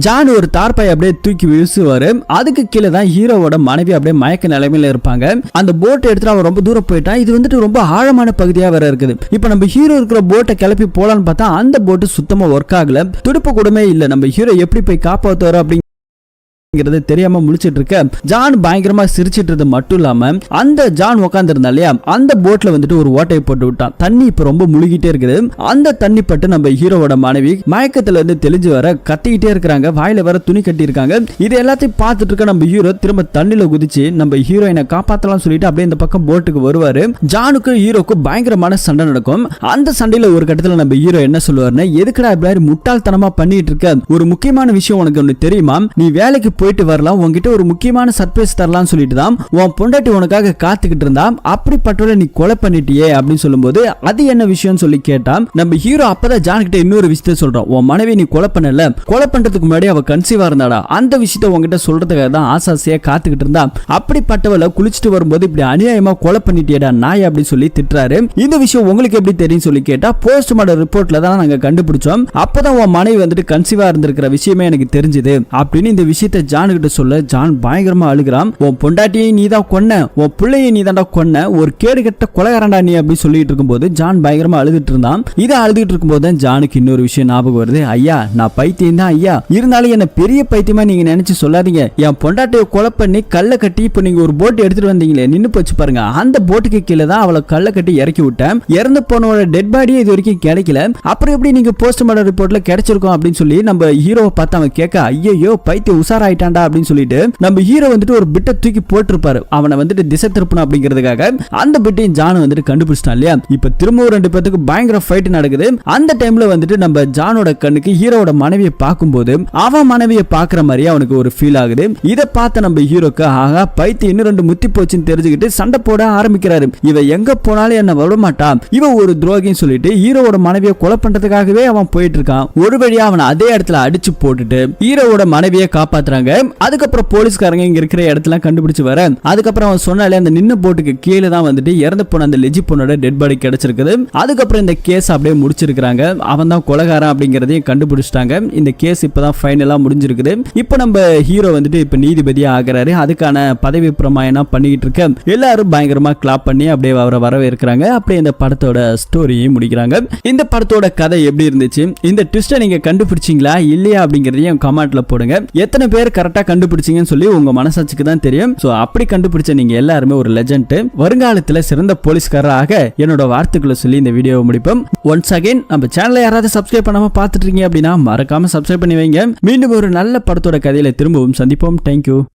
ஜான் ஒரு தார்பாய் அப்படியே தூக்கி வீசுவாரு. அதுக்கு கீழே தான் ஹீரோவோட மனைவி அப்படியே மயக்க நிலைமையில இருப்பாங்க. அந்த போட்டை எடுத்துட்டு அவன் ரொம்ப தூரம் போயிட்டான். இது வந்துட்டு ரொம்ப ஆழமான பகுதியா வேற இருக்குது. இப்ப நம்ம ஹீரோ இருக்கிற போட்டை கிளப்பி போலான்னு பார்த்தா அந்த போட்டு சுத்தமா ஒர்க் ஆகல, துடுப்பு கூடமே இல்ல. நம்ம நம்ம ஹீரோ எப்படி போய் காப்பாத்துவாரு அப்படிங்கிறது தெரியாம முழிச்சிட்டு இருக்க ஜான் பயங்கரமா சிரிச்சிட்டு இருந்தது மட்டும் இல்லாம அந்த ஜான் உட்கார்ந்து இருந்தா இல்லையா அந்த போட்ல வந்துட்டு ஒரு ஓட்டையை போட்டு விட்டான். தண்ணி இப்ப ரொம்ப முழுகிட்டே இருக்குது. அந்த தண்ணி பட்டு நம்ம ஹீரோவோட மனைவி மயக்கத்துல இருந்து தெளிஞ்சு வர கத்திக்கிட்டே இருக்காங்க. வாயில வர துணி கட்டி இருக்காங்க. இது எல்லாத்தையும் பார்த்துட்டு இருக்க நம்ம ஹீரோ திரும்ப தண்ணில குதிச்சு நம்ம ஹீரோயினை காப்பாத்தலாம் சொல்லிட்டு அப்படியே இந்த பக்கம் போட்டுக்கு வருவாரு. ஜானுக்கு ஹீரோக்கு பயங்கரமான சண்டை நடக்கும். அந்த சண்டையில ஒரு கட்டத்துல நம்ம ஹீரோ என்ன சொல்லுவாருன்னா, எதுக்குடா இப்படி முட்டாள்தனமா பண்ணிட்டு இருக்க, ஒரு முக்கியமான விஷயம் உனக்கு ஒண்ணு தெரியுமா, நீ வேலைக்கு போயிட்டு வரலாம், உன்கிட்ட ஒரு முக்கியமான சர்ப்ரைஸ் தரலாம்னு சொல்லிட்டு தான் உன் பொண்டாட்டி உனக்காக காத்துக்கிட்டு இருந்தா, அப்படிப்பட்டவளை நீ கொலை பண்ணிட்டியே அப்படின்னு சொல்லும்போது அது என்ன விஷயம்னு சொல்லி கேட்டா நம்ம ஹீரோ அப்பதான் ஜான் கிட்ட இன்னொரு விஷயத்தை சொல்றான். உன் மனைவி நீ கொலை பண்ணல, கொலை பண்றதுக்கு முன்னாடி அவ கன்சீவா இருந்தாடா, அந்த விஷயத்தை உன்கிட்ட சொல்றதுக்காக தான் ஆசாசியா காத்துக்கிட்டு இருந்தா, அப்படிப்பட்டவளை குளிச்சுட்டு வரும்போது இப்படி அநியாயமா கொலை பண்ணிட்டியடா நாய் அப்படின்னு சொல்லி திட்டுறாரு. இந்த விஷயம் உங்களுக்கு எப்படி தெரியும் சொல்லி கேட்டா, போஸ்ட்மார்டம் ரிப்போர்ட்ல தான் நாங்க கண்டுபிடிச்சோம், அப்பதான் உன் மனைவி வந்துட்டு கன்சீவா இருந்திருக்கிற விஷயமே எனக்கு தெரிஞ்சது அப்படின்னு இந்த விஷயத்தை ஜான் கிட்ட சொல்ல ஜான் பயங்கரமா அழுகிறான். உன் பொண்டாட்டியை நீ தான் கொன்ன, உன் பிள்ளையை நீ தான்டா கொன்ன, ஒரு கேடு கெட்ட கொலைகாரண்டா நீ அப்படி சொல்லிட்டு இருக்கும்போது ஜான் பயங்கரமா அழுதுட்டு இருந்தான். இதை அழுதுட்டு இருக்கும்போது தான் ஜானுக்கு இன்னொரு விஷயம் ஞாபகம் வருது. ஐயா நான் பைத்தியம் தான் ஐயா, இருந்தாலும் என்ன பெரிய பைத்தியமா நீங்க நினைச்சு சொல்லாதீங்க, என் பொண்டாட்டியை கொலை பண்ணி கல்லை கட்டி இப்ப நீங்க ஒரு போட் எடுத்துட்டு வந்தீங்களே நின்னு போச்சு பாருங்க, அந்த போட்டுக்கு கீழே தான் அவளை கல்லை கட்டி இறக்கி விட்டேன், இறந்து போனவளோட டெட் பாடியே இது வரைக்கும் கிடைக்கல, அப்புறம் எப்படி நீங்க போஸ்ட்மார்டம் ரிப்போர்ட்ல கிடைச்சிருக்கோம் அப்படின்னு சொல்லி நம்ம ஹீரோவை பார்த்து அவன் கேட்க, ஐயோ பைத்தியம் உசாராயிட்டான்டா அப்படின்னு சொல்லிட்டு நம்ம ஹீரோ வந்துட்டு ஒரு பிட்டை தூக்கி போட்டிருப்பாரு, அவனை வந்துட்டு திசை திருப்பணும் அப்படிங்கிறதுக்காக. அந்த பிட்டையும் ஜான் வந்துட்டு கண்டுபிடிச்சிட்டான் இல்லையா. இப்ப திரும்பவும் ரெண்டு பேருக்கு பயங்கர ஃபைட் நடக்குது. அந்த டைம்ல வந்துட்டு நம்ம ஜானோட கண்ணுக்கு ஹீரோட மனைவியை பார்க்கும்போது அவன் மனைவியை பார்க்குற மாதிரி அவனுக்கு ஒரு ஃபீல் ஆகுது. இதை பார்த்த நம்ம ஹீரோக்கு ஆகா பைத்தியம் இன்னும் ரெண்டு முத்தி போச்சுன்னு தெரிஞ்சுக்கிட்டு சண்டை போட ஆரம்பிக்கிறாரு. இவ எங்க போனாலும் என்ன விட மாட்டான், இவ ஒரு துரோகின்னு சொல்லிட்டு ஹீரோவோட மனைவியை கொலை பண்றதுக்காகவே அவன் போயிட்டு இருக்கான். ஒரு வழியா அவனை அதே இடத்துல அடிச்சு போட்டுட்டு ஹீரோவோட மனைவியை காப்பாத்துறாங்க. அதுக்கப்புறம் போலீஸ்காரங்க இங்க இருக்கிற இடத்துல கண்டுபிடிச்சு வர, அதுக்கப்புறம் அவன் சொன்னாலே அந்த நின்ன போட்டுக்கு கீழே தான் வந்துட்டு இறந்து போன அந்த லெஜி பொண்ணோட டெட் பாடி கிடைச்சிருக்குது. அதுக்கப்புறம் இந்த கேஸ் அப்படியே முடிச்சிருக்காங்க. அவன் தான் கொலைகாரன் அப்படிங்கறதையும் கண்டுபிடிச்சிட்டாங்க. இந்த கேஸ் இப்பதான் ஃபைனலா முடிஞ்சிருக்குது. இப்போ நம்ம ஹீரோ வந்துட்டு இப்ப நீதிபதியா ஆகிறாரு. அதுக்கான பதவி பிரமாணம் பண்ணிட்டு இருக்க எல்லாரும் பயங்கரமா கிளாப் பண்ணி அப்படியே அவரை வரவேற்கிறாங்க. அப்படியே இந்த படத்தோட ஸ்டோரியை முடிக்கிறாங்க. இந்த படத்தோட கதை எப்படி இருந்துச்சு, இந்த ட்விஸ்டை நீங்க கண்டுபிடிச்சீங்களா இல்லையா அப்படிங்கறதையும் கமெண்ட்ல போடுங்க. எத்தனை பேர் கரெக்டா கண்டுபிடிச்சீங்கன்னு சொல்லி உங்க மனசாட்சிக்கு தான் தெரியும். சோ அப்படி கண்டுபிடிச்ச நீங்க எல்லாருமே ஒரு லெஜெண்ட், வருங்காலத்துல சிறந்த போலீஸ்காரராக என்னோட வார்த்தைகளை சொல்லி இந்த வீடியோவை முடிப்போம். ஒன்ஸ் அகைன் நம்ம சேனலை யாராவது சப்ஸ்கிரைப் பண்ணாம பாத்துட்டு இருக்கீங்க அப்படின்னா மறக்காம சப்ஸ்கிரைப் பண்ணி வைங்க. மீண்டும் ஒரு நல்ல படத்தோட கதையில திரும்பவும் சந்திப்போம். தேங்க்யூ.